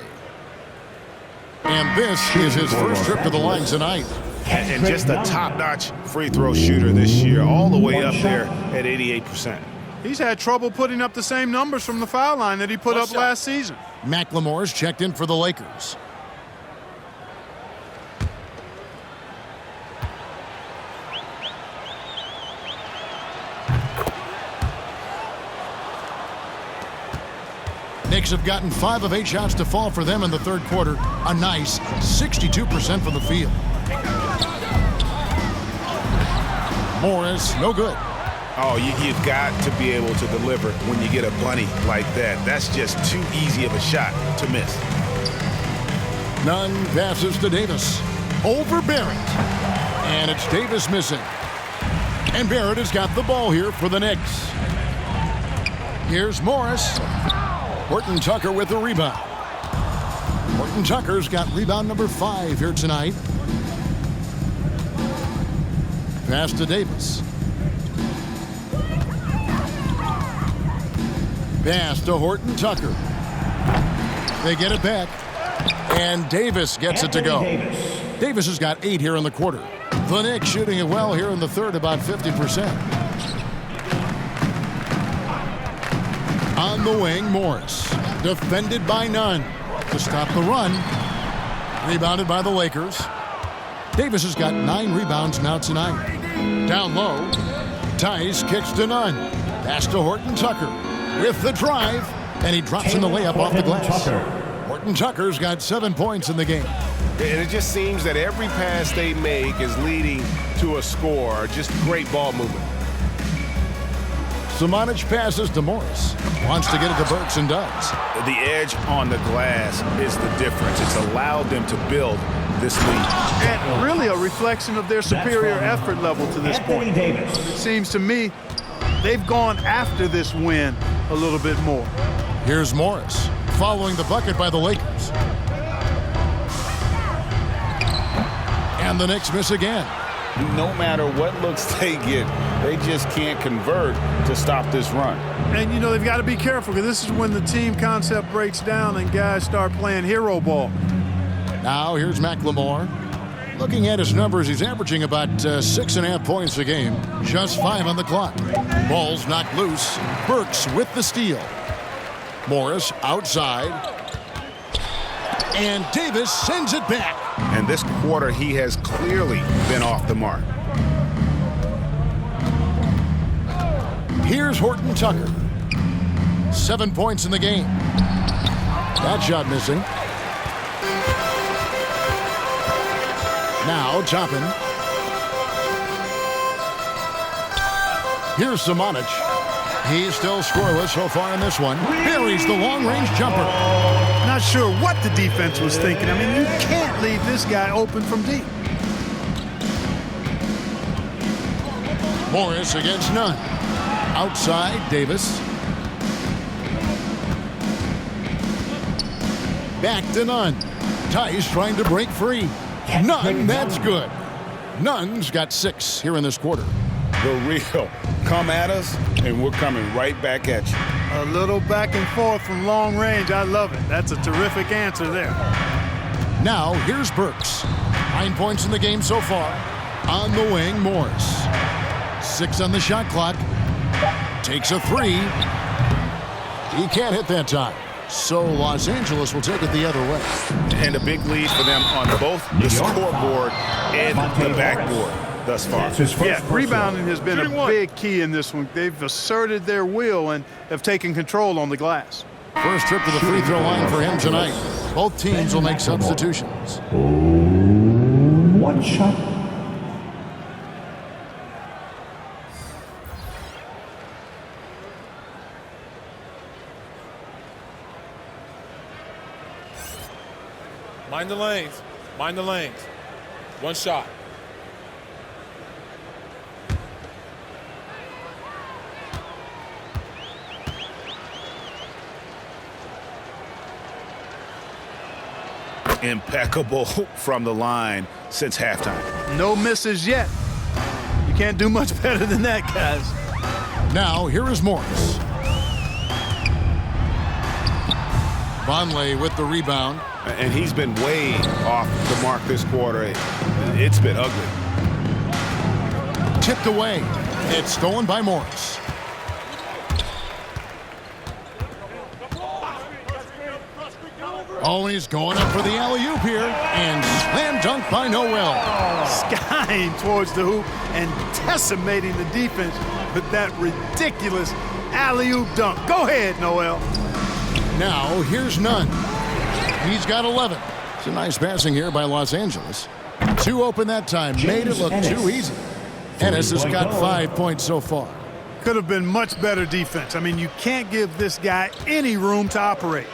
B: And this is his first trip to the line tonight.
F: And just a top-notch free throw shooter this year, all the way up there at 88%.
E: He's had trouble putting up the same numbers from the foul line that he put up last season.
B: McLemore's checked in for the Lakers. Knicks have gotten 5 of 8 shots to fall for them in the third quarter. A nice 62% from the field. Morris, no good.
F: Oh, you've got to be able to deliver when you get a bunny like that. That's just too easy of a shot to miss.
B: Nunn passes to Davis. Over Barrett. And it's Davis missing. And Barrett has got the ball here for the Knicks. Here's Morris. Horton Tucker with the rebound. Horton Tucker's got rebound number 5 here tonight. Pass to Davis. Pass to Horton Tucker. They get it back. And Davis gets it to go. Davis has got 8 here in the quarter. The Knicks shooting it well here in the third, about 50%. On the wing, Morris. Defended by Nunn. To stop the run. Rebounded by the Lakers. Davis has got 9 rebounds now tonight. Down low. Tice kicks to Nunn. Pass to Horton Tucker. With the drive. And he drops in the layup off the glass. Horton Tucker's got 7 points in the game.
N: And it just seems that every pass they make is leading to a score. Just great ball movement.
B: Samanic passes to Morris. Wants to get it to Burks and does.
F: The edge on the glass is the difference. It's allowed them to build this lead.
E: And really a reflection of their superior effort level to this point. It seems to me they've gone after this win a little bit more.
B: Here's Morris following the bucket by the Lakers. And the Knicks miss again.
F: No matter what looks they get, they just can't convert to stop this run.
E: And, you know, they've got to be careful because this is when the team concept breaks down and guys start playing hero ball.
B: Now here's McLemore. Looking at his numbers, he's averaging about 6.5 points a game. Just 5 on the clock. Ball's knocked loose. Burks with the steal. Morris outside. And Davis sends it back.
F: And this quarter, he has clearly been off the mark.
B: Here's Horton Tucker. 7 points in the game. That shot missing. Now Toppin. Here's Samanic. He's still scoreless so far in this one. Buries the long-range jumper.
E: Not sure what the defense was thinking. I mean, you can't leave this guy open from deep.
B: Morris against Nunn. Outside, Davis. Back to Nunn. Tice trying to break free. Nunn, that's good. Nunn's got 6 here in this quarter.
F: The real come at us, and we're coming right back at you.
E: A little back and forth from long range. I love it. That's a terrific answer there.
B: Now, here's Burks. 9 points in the game so far. On the wing, Morris. 6 on the shot clock. Takes a 3. He can't hit that time. So Los Angeles will take it the other way.
F: And a big lead for them on both the scoreboard and the backboard thus far.
E: Yeah, rebounding has been a big key in this one. They've asserted their will and have taken control on the glass.
B: First trip to the free throw line for him tonight. Both teams will make substitutions.
G: 1 shot.
O: Mind the lanes. Mind the lanes. 1 shot.
F: Impeccable from the line since halftime.
E: No misses yet. You can't do much better than that, guys.
B: Now, here is Morris. Vonleh with the rebound.
F: And he's been way off the mark this quarter. It's been ugly.
B: Tipped away. It's stolen by Morris. Oh, he's going up for the alley-oop here. And slam dunk by Noel.
E: Skying towards the hoop and decimating the defense with that ridiculous alley-oop dunk. Go ahead, Noel.
B: Now, here's Nunn. He's got 11. It's a nice passing here by Los Angeles. 2 open that time. Made it look too easy. Ennis has got 5 points so far.
E: Could have been much better defense. I mean, you can't give this guy any room to operate.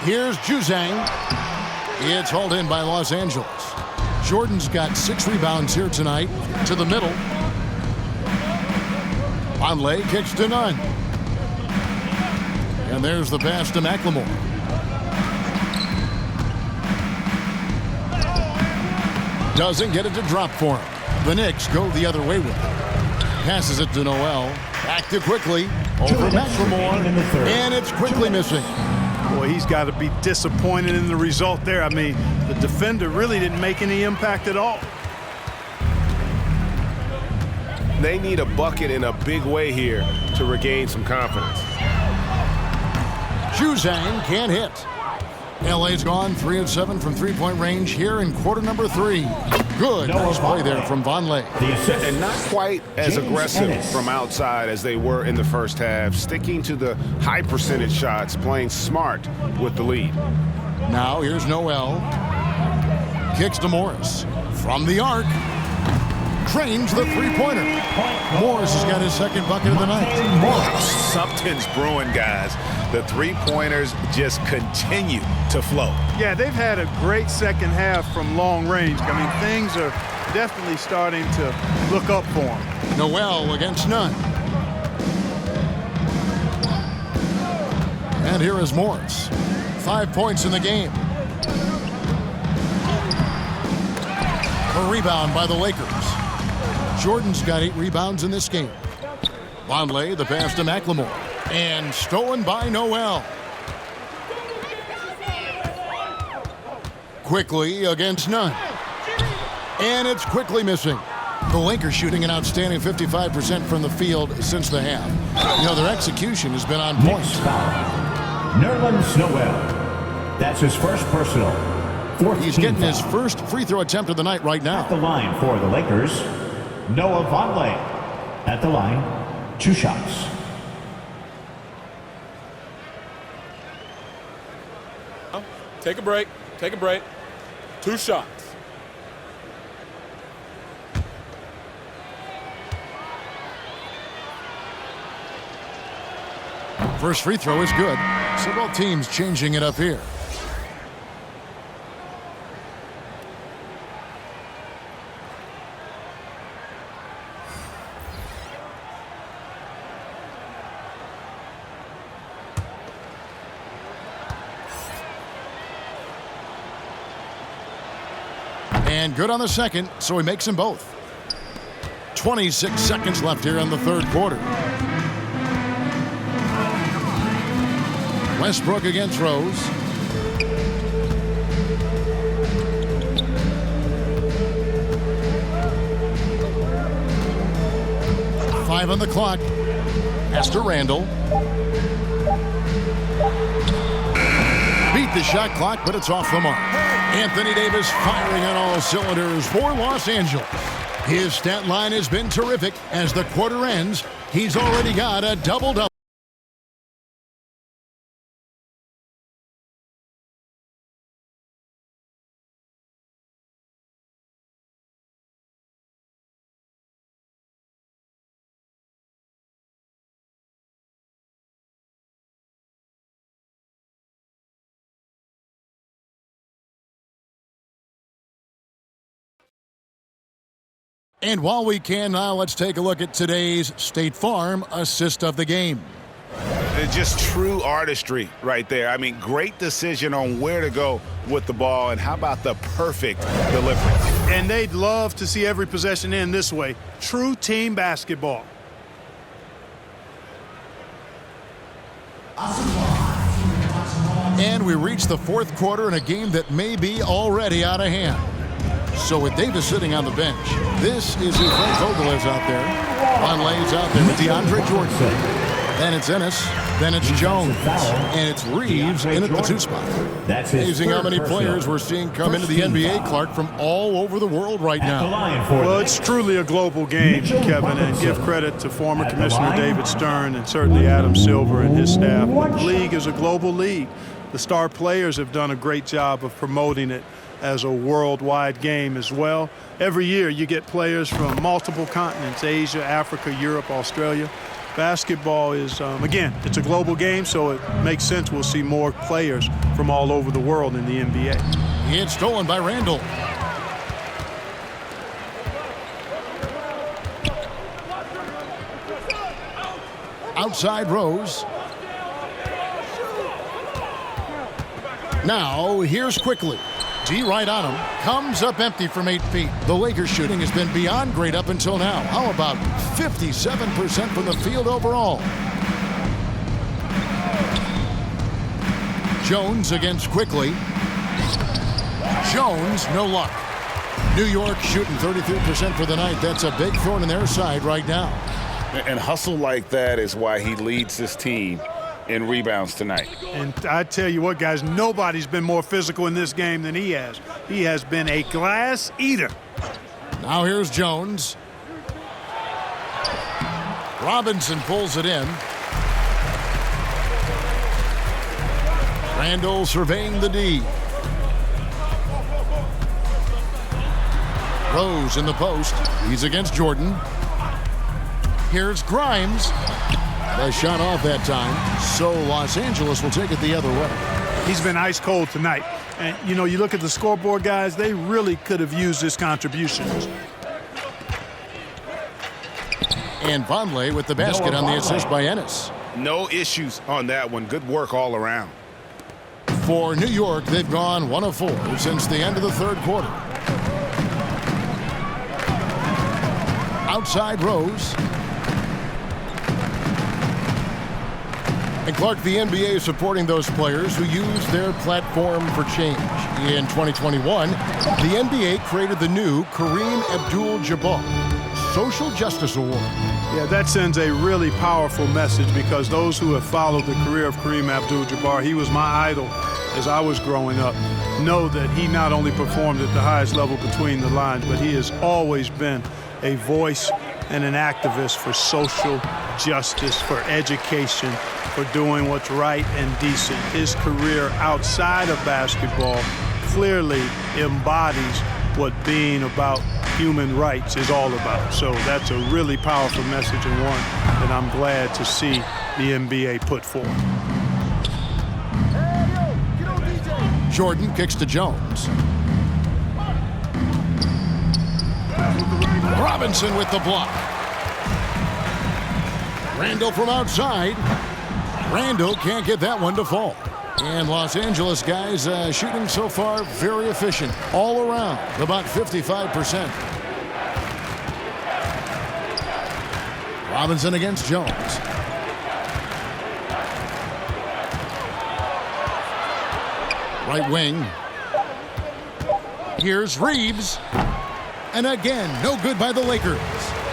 B: Here's Juzang. It's hauled in by Los Angeles. Jordan's got 6 rebounds here tonight. To the middle. Vonleh kicks to Nunn. And there's the pass to McLemore. Doesn't get it to drop for him. The Knicks go the other way with it. Passes it to Noel. Back to Quickly. Over McLemore. And it's Quickly missing.
E: Boy, he's got to be disappointed in the result there. I mean, the defender really didn't make any impact at all.
N: They need a bucket in a big way here to regain some confidence.
B: Juzang can't hit. LA's gone 3 of 7 from three-point range here in quarter number 3. Good nice play there from Vonleh.
F: And not quite as aggressive from outside as they were in the first half, sticking to the high percentage shots, playing smart with the lead.
B: Now here's Noel. Kicks to Morris. From the arc. Trains the three-pointer. Morris has got his second bucket of the night.
F: Something's brewing, guys. The three-pointers just continue to flow.
E: Yeah, they've had a great second half from long range. I mean, things are definitely starting to look up for them.
B: Noel against Nunn. And here is Morris. 5 points in the game. A rebound by the Lakers. Jordan's got 8 rebounds in this game. Vonleh, the pass to McLemore. And stolen by Noel. Quickly against Nunn. And it's Quickly missing. The Lakers shooting an outstanding 55% from the field since the half. You know, their execution has been on point.
G: Nerlens Noel. That's his first personal.
B: He's getting his first free throw attempt of the night right now.
G: At the line for the Lakers, Noah Vonleh. At the line, 2 shots.
O: Take a break. Take a break. 2 shots.
B: First free throw is good. So both teams changing it up here. . And good on the second, so he makes them both. 26 seconds left here in the third quarter. Westbrook against Rose. Five on the clock. Pass to Randall. Beat the shot clock, but it's off the mark. Anthony Davis firing on all cylinders for Los Angeles. His stat line has been terrific. As the quarter ends, he's already got a double-double. And while we can now, let's take a look at today's State Farm assist of the game.
F: It's just true artistry right there. I mean, great decision on where to go with the ball, and how about the perfect delivery?
E: And they'd love to see every possession end this way. True team basketball.
B: And we reach the fourth quarter in a game that may be already out of hand. So with Davis sitting on the bench, this is who Frank Vogel is out there. Vonleh's out there with DeAndre Jordan. Then it's Ennis. Then it's Jones. And it's Reeves in at the 2 spot. Amazing how many players we're seeing come into the NBA, Clark, from all over the world right now.
E: Well, it's truly a global game, Kevin, and give credit to former Commissioner David Stern and certainly Adam Silver and his staff. The league is a global league. The star players have done a great job of promoting it as a worldwide game as well. Every year you get players from multiple continents: Asia, Africa, Europe, Australia. Basketball is, again, it's a global game, so it makes sense we'll see more players from all over the world in the NBA.
B: It's stolen by Randall. Outside Rose. Now here's Quickly. D right on him. Comes up empty from 8 feet. The Lakers shooting has been beyond great up until now. How about 57% from the field overall? Jones against Quickly. Jones, no luck. New York shooting 33% for the night. That's a big thorn in their side right now.
F: And hustle like that is why he leads this team in rebounds tonight.
E: And I tell you what, guys, nobody's been more physical in this game than he has. He has been a glass eater.
B: Now here's Jones. Robinson pulls it in. Randall surveying the D. Rose in the post. He's against Jordan. Here's Grimes. The shot off that time, so Los Angeles will take it the other way.
E: He's been ice cold tonight. And, you know, you look at the scoreboard, guys, they really could have used his contributions.
B: And Vonleh with the basket on the assist by Ennis.
F: No issues on that one. Good work all around.
B: For New York, they've gone 1 of 4 since the end of the third quarter. Outside Rose. And Clark, the NBA is supporting those players who use their platform for change. In 2021, the NBA created the new Kareem Abdul-Jabbar Social Justice Award.
E: Yeah, that sends a really powerful message, because those who have followed the career of Kareem Abdul-Jabbar, he was my idol as I was growing up, know that he not only performed at the highest level between the lines, but he has always been a voice and an activist for social justice, for education, for doing what's right and decent. His career outside of basketball clearly embodies what being about human rights is all about. So that's a really powerful message, and one that I'm glad to see the NBA put forth.
B: Jordan kicks to Jones. Robinson with the block. Randall from outside. Randall can't get that one to fall. And Los Angeles guys shooting so far very efficient all around, about 55%. Robinson against Jones. Right wing. Here's Reeves. And again, no good by the Lakers.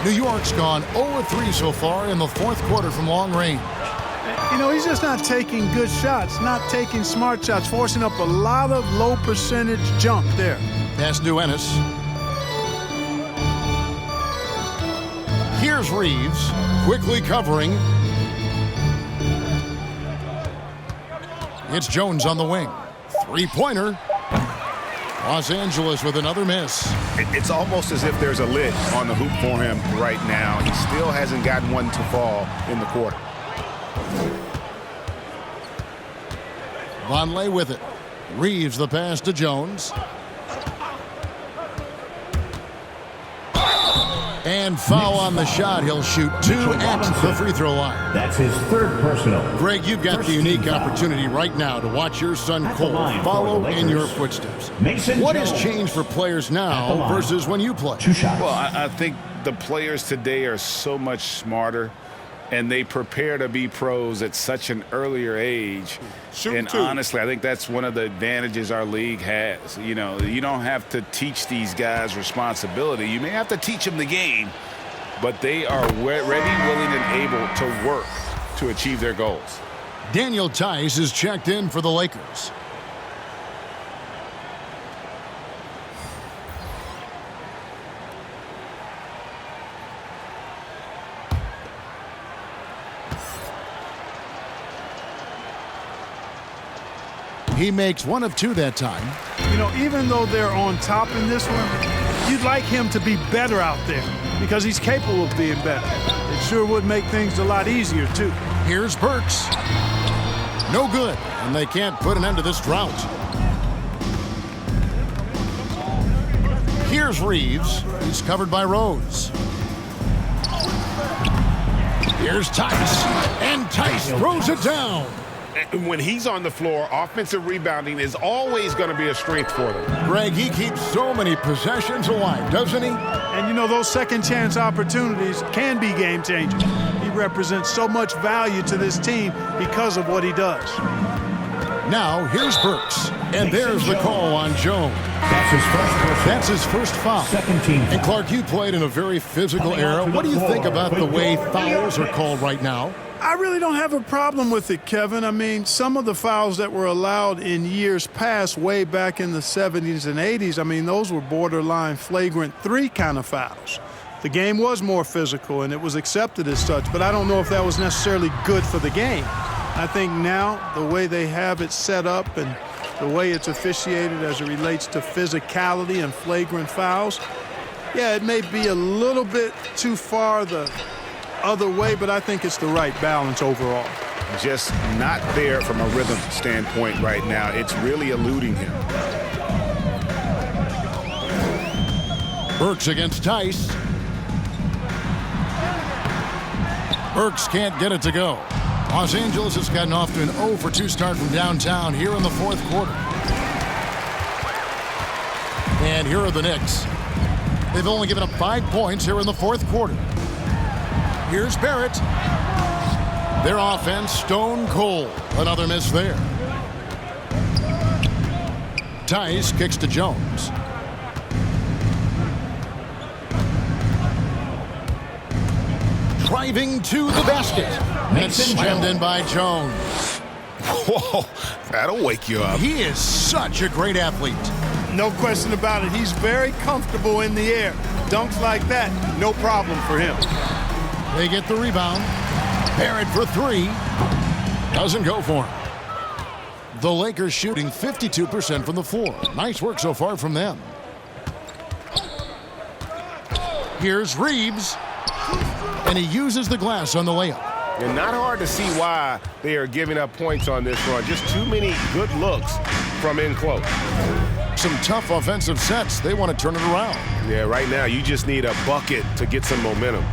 B: New York's gone 0-3 so far in the fourth quarter from long range.
E: You know, he's just not taking good shots, not taking smart shots, forcing up a lot of low percentage jump there.
B: Pass to Ennis. Here's Reeves, quickly covering. It's Jones on the wing. Three-pointer. Los Angeles with another miss.
F: It's almost as if there's a lid on the hoop for him right now. He still hasn't gotten one to fall in the quarter.
B: Vonleh with it. Reeves the pass to Jones. And foul on the shot. He'll shoot 2 at the free throw line.
G: That's his third personal.
B: Greg, you've got the unique opportunity right now to watch your son Cole follow in your footsteps. What has changed for players now versus when you played?
F: Well, I think the players today are so much smarter, and they prepare to be pros at such an earlier age. Honestly, I think that's one of the advantages our league has. You know, you don't have to teach these guys responsibility. You may have to teach them the game, but they are ready, willing, and able to work to achieve their goals.
B: Daniel Tice is checked in for the Lakers. He makes 1 of 2 that time.
E: You know, even though they're on top in this one, you'd like him to be better out there because he's capable of being better. It sure would make things a lot easier, too.
B: Here's Burks. No good, and they can't put an end to this drought. Here's Reeves. He's covered by Rose. Here's Tice, and Tice throws it down.
N: When he's on the floor, offensive rebounding is always going to be a strength for them.
B: Greg, he keeps so many possessions alive, doesn't he?
E: And, you know, those second-chance opportunities can be game-changing. He represents so much value to this team because of what he does.
B: Now, here's Burks. And there's the call on Jones.
G: That's
B: his first foul.
G: Second team.
B: And, Clark, you played in a very physical era. What do you think about the way fouls are called right now?
E: I really don't have a problem with it, Kevin. I mean, some of the fouls that were allowed in years past, way back in the 70s and 80s, I mean, those were borderline flagrant 3 kind of fouls. The game was more physical, and it was accepted as such, but I don't know if that was necessarily good for the game. I think now the way they have it set up and the way it's officiated as it relates to physicality and flagrant fouls, yeah, it may be a little bit too far the other way, but I think it's the right balance overall.
F: Just not there from a rhythm standpoint right now. It's really eluding him.
B: Burks against Tice. Burks can't get it to go. Los Angeles has gotten off to an 0-for-2 start from downtown here in the fourth quarter. And here are the Knicks. They've only given up 5 points here in the fourth quarter. Here's Barrett. Their offense stone cold. Another miss there. Tice kicks to Jones. Driving to the basket. And it's jammed in by Jones.
F: Whoa, that'll wake you up.
B: He is such a great athlete.
E: No question about it. He's very comfortable in the air. Dunks like that, no problem for him.
B: They get the rebound. Barrett for 3. Doesn't go for him. The Lakers shooting 52% from the floor. Nice work so far from them. Here's Reeves. And he uses the glass on the layup.
N: And not hard to see why they are giving up points on this run. Just too many good looks from in close.
B: Some tough offensive sets. They want to turn it around.
N: Yeah, right now you just need a bucket to get some momentum.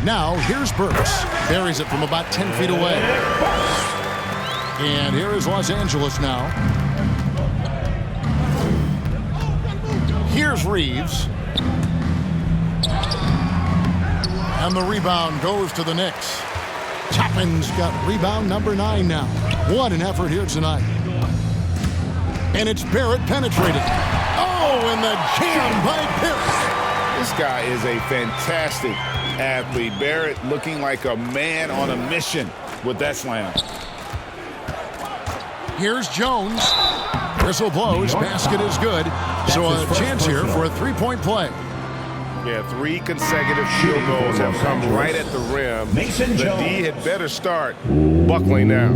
B: Now, here's Burks. Buries it from about 10 feet away. And here is Los Angeles now. Here's Reeves. And the rebound goes to the Knicks. Toppin's got rebound number 9 now. What an effort here tonight. And it's Barrett penetrating. Oh, and the jam by Barrett.
F: This guy is a fantastic athlete. Barrett looking like a man on a mission with that slam.
B: Here's Jones. Whistle blows. Basket is good. So a chance here for a three-point play.
N: Yeah, 3 consecutive field goals have come right at the rim. The D had better start buckling now.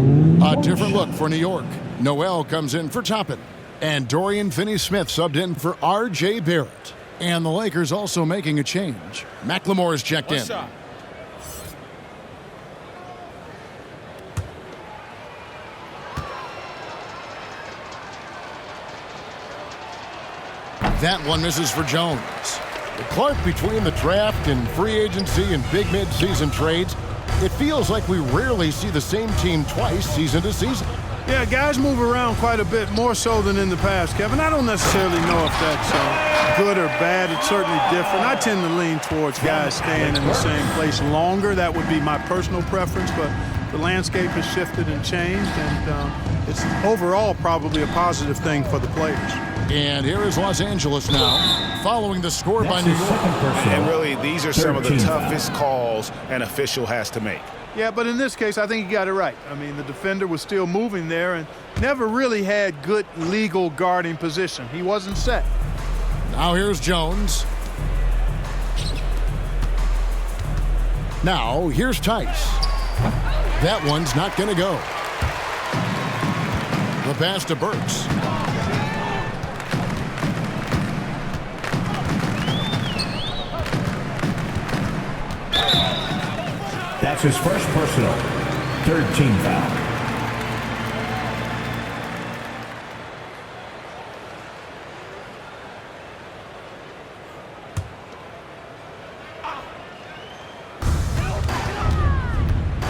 B: A different look for New York. Noel comes in for Toppin. And Dorian Finney-Smith subbed in for R.J. Barrett. And the Lakers also making a change. McLemore is checked in. That one misses for Jones. Clark, between the draft and free agency and big mid-season trades, it feels like we rarely see the same team twice season to season.
E: Yeah, guys move around quite a bit, more so than in the past, Kevin. I don't necessarily know if that's good or bad. It's certainly different. I tend to lean towards guys staying in the same place longer. That would be my personal preference, but the landscape has shifted and changed, and it's overall probably a positive thing for the players.
B: And here is Los Angeles now, following the score by New York.
F: And really, these are some of the toughest calls an official has to make.
E: Yeah, but in this case, I think he got it right. I mean, the defender was still moving there and never really had good legal guarding position. He wasn't set.
B: Now here's Jones. Now here's Tice. That one's not going to go. The pass to Burks.
G: That's his first personal. 3rd team foul.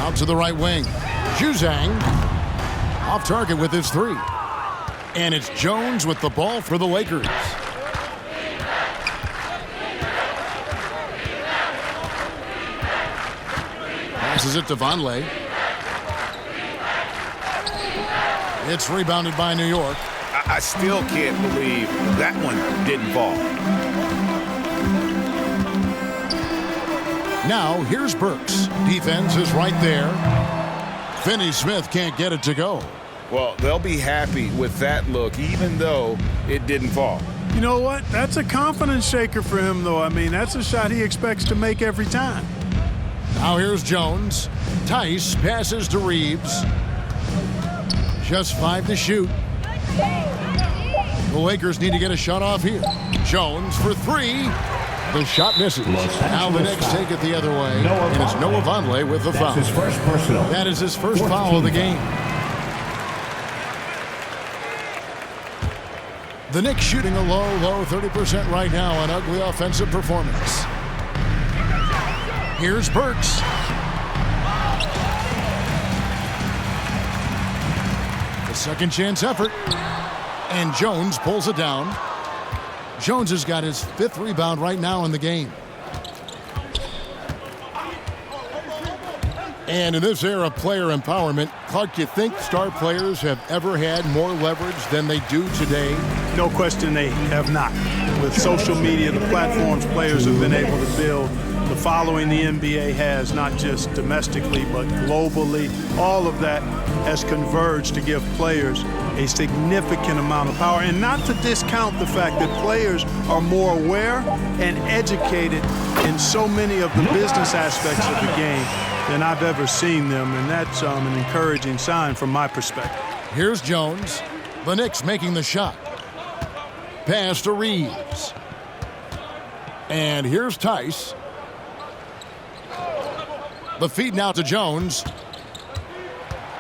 B: Out to the right wing. Juzang off target with his 3. And it's Jones with the ball for the Lakers. Passes it to Vonleh. It's rebounded by New York.
F: I still can't believe that one didn't fall.
B: Now here's Burks. Defense is right there. Finney-Smith can't get it to go.
F: Well, they'll be happy with that look, even though it didn't fall.
E: You know what? That's a confidence shaker for him, though. I mean, that's a shot he expects to make every time.
B: Now here's Jones. Tice passes to Reeves. Just 5 to shoot. The Lakers need to get a shot off here. Jones for 3. The shot misses. Now the Knicks take it the other way. And it's Noah Vonleh with the foul.
G: That's his first personal.
B: That is his first foul of the game. The Knicks shooting a low 30% right now on ugly offensive performance. Here's Burks. The second chance effort. And Jones pulls it down. Jones has got his 5th rebound right now in the game. And in this era of player empowerment, Clark, do you think star players have ever had more leverage than they do today?
E: No question they have not. With social media, the platforms players have been able to build, the following the NBA has, not just domestically, but globally, all of that has converged to give players a significant amount of power. And not to discount the fact that players are more aware and educated in so many of the business aspects of the game than I've ever seen them, and that's an encouraging sign from my perspective.
B: Here's Jones. The Knicks making the shot. Pass to Reeves. And here's Tice. The feed now to Jones.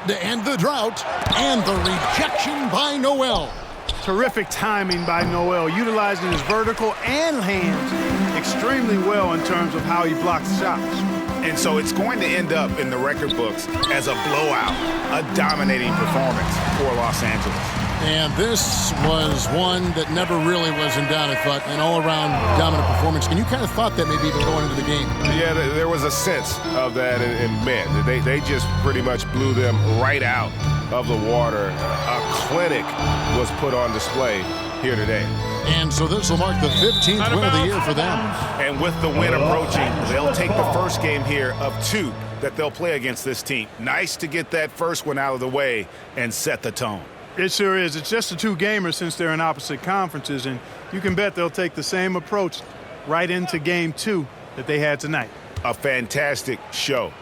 B: To end the drought. And the rejection by Noel.
E: Terrific timing by Noel, utilizing his vertical and hands extremely well in terms of how he blocks shots.
F: And so it's going to end up in the record books as a blowout, a dominating performance for Los Angeles.
B: And this was one that never really was in doubt, I thought, an all-around dominant performance. And you kind of thought that maybe even going into the game.
N: Yeah, there was a sense of that in men. They just pretty much blew them right out of the water. A clinic was put on display here today.
B: And so this will mark the 15th win of the year for them.
F: And with the win approaching, they'll take the first game here of 2 that they'll play against this team. Nice to get that first one out of the way and set the tone.
E: It sure is. It's just a 2-gamer since they're in opposite conferences, and you can bet they'll take the same approach right into game 2 that they had tonight.
F: A fantastic show.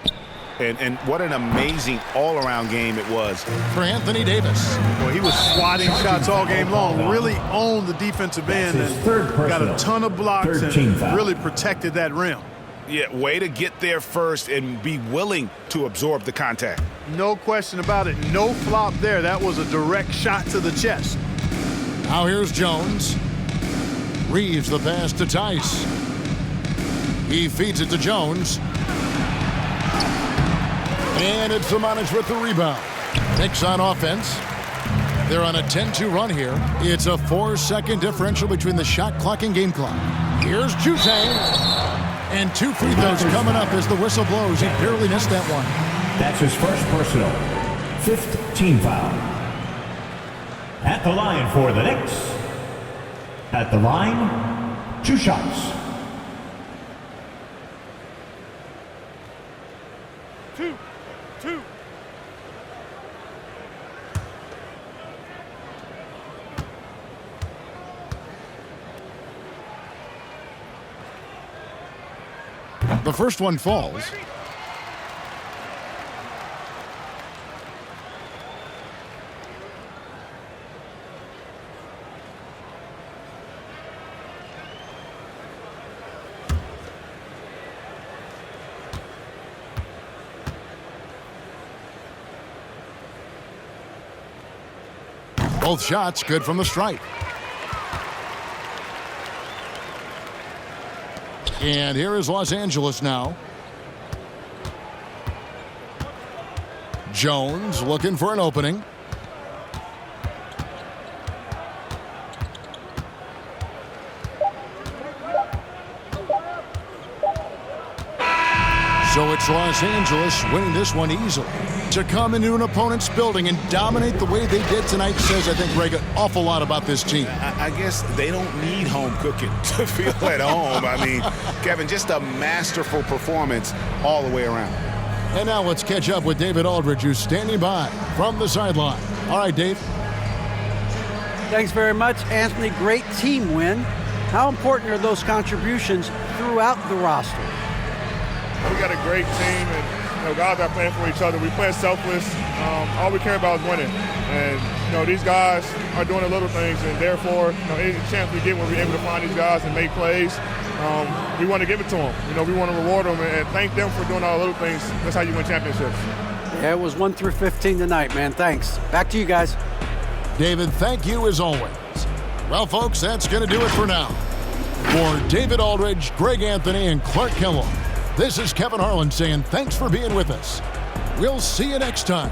F: And what an amazing all-around game it was.
B: For Anthony Davis.
E: Well, he was swatting shots all game long, really owned the defensive end and got a ton of blocks and really protected that rim.
F: Yeah, way to get there first and be willing to absorb the contact.
E: No question about it. No flop there. That was a direct shot to the chest.
B: Now here's Jones. Reeves the pass to Tice. He feeds it to Jones. And it's Samanic with the rebound. Knicks on offense. They're on a 10-2 run here. It's a 4-second differential between the shot clock and game clock. Here's Jutang. And 2 free throws coming up as the whistle blows. He barely missed that one.
G: That's his first personal. 5th team foul. At the line for the Knicks. At the line, 2 shots.
O: 2.
B: The first one falls. Both shots good from the stripe. And here is Los Angeles now. Jones looking for an opening. So it's Los Angeles winning this one easily. To come into an opponent's building and dominate the way they did tonight says, I think, Greg, an awful lot about this team.
F: I guess they don't need home cooking to feel at home. I mean, Kevin, just a masterful performance all the way around.
B: And now let's catch up with David Aldridge, who's standing by from the sideline. All right, Dave.
C: Thanks very much, Anthony. Great team win. How important are those contributions throughout the roster?
P: We got a great team, and guys are playing for each other. We play selfless. All we care about is winning. And these guys are doing the little things, and therefore, any chance we get when we're able to find these guys and make plays, we want to give it to them. We want to reward them and thank them for doing all the little things. That's how you win championships.
C: Yeah, it was 1 through 15 tonight, man. Thanks. Back to you guys.
B: David, thank you as always. Well, folks, that's going to do it for now. For David Aldridge, Greg Anthony, and Clark Kellogg, this is Kevin Harlan saying thanks for being with us. We'll see you next time.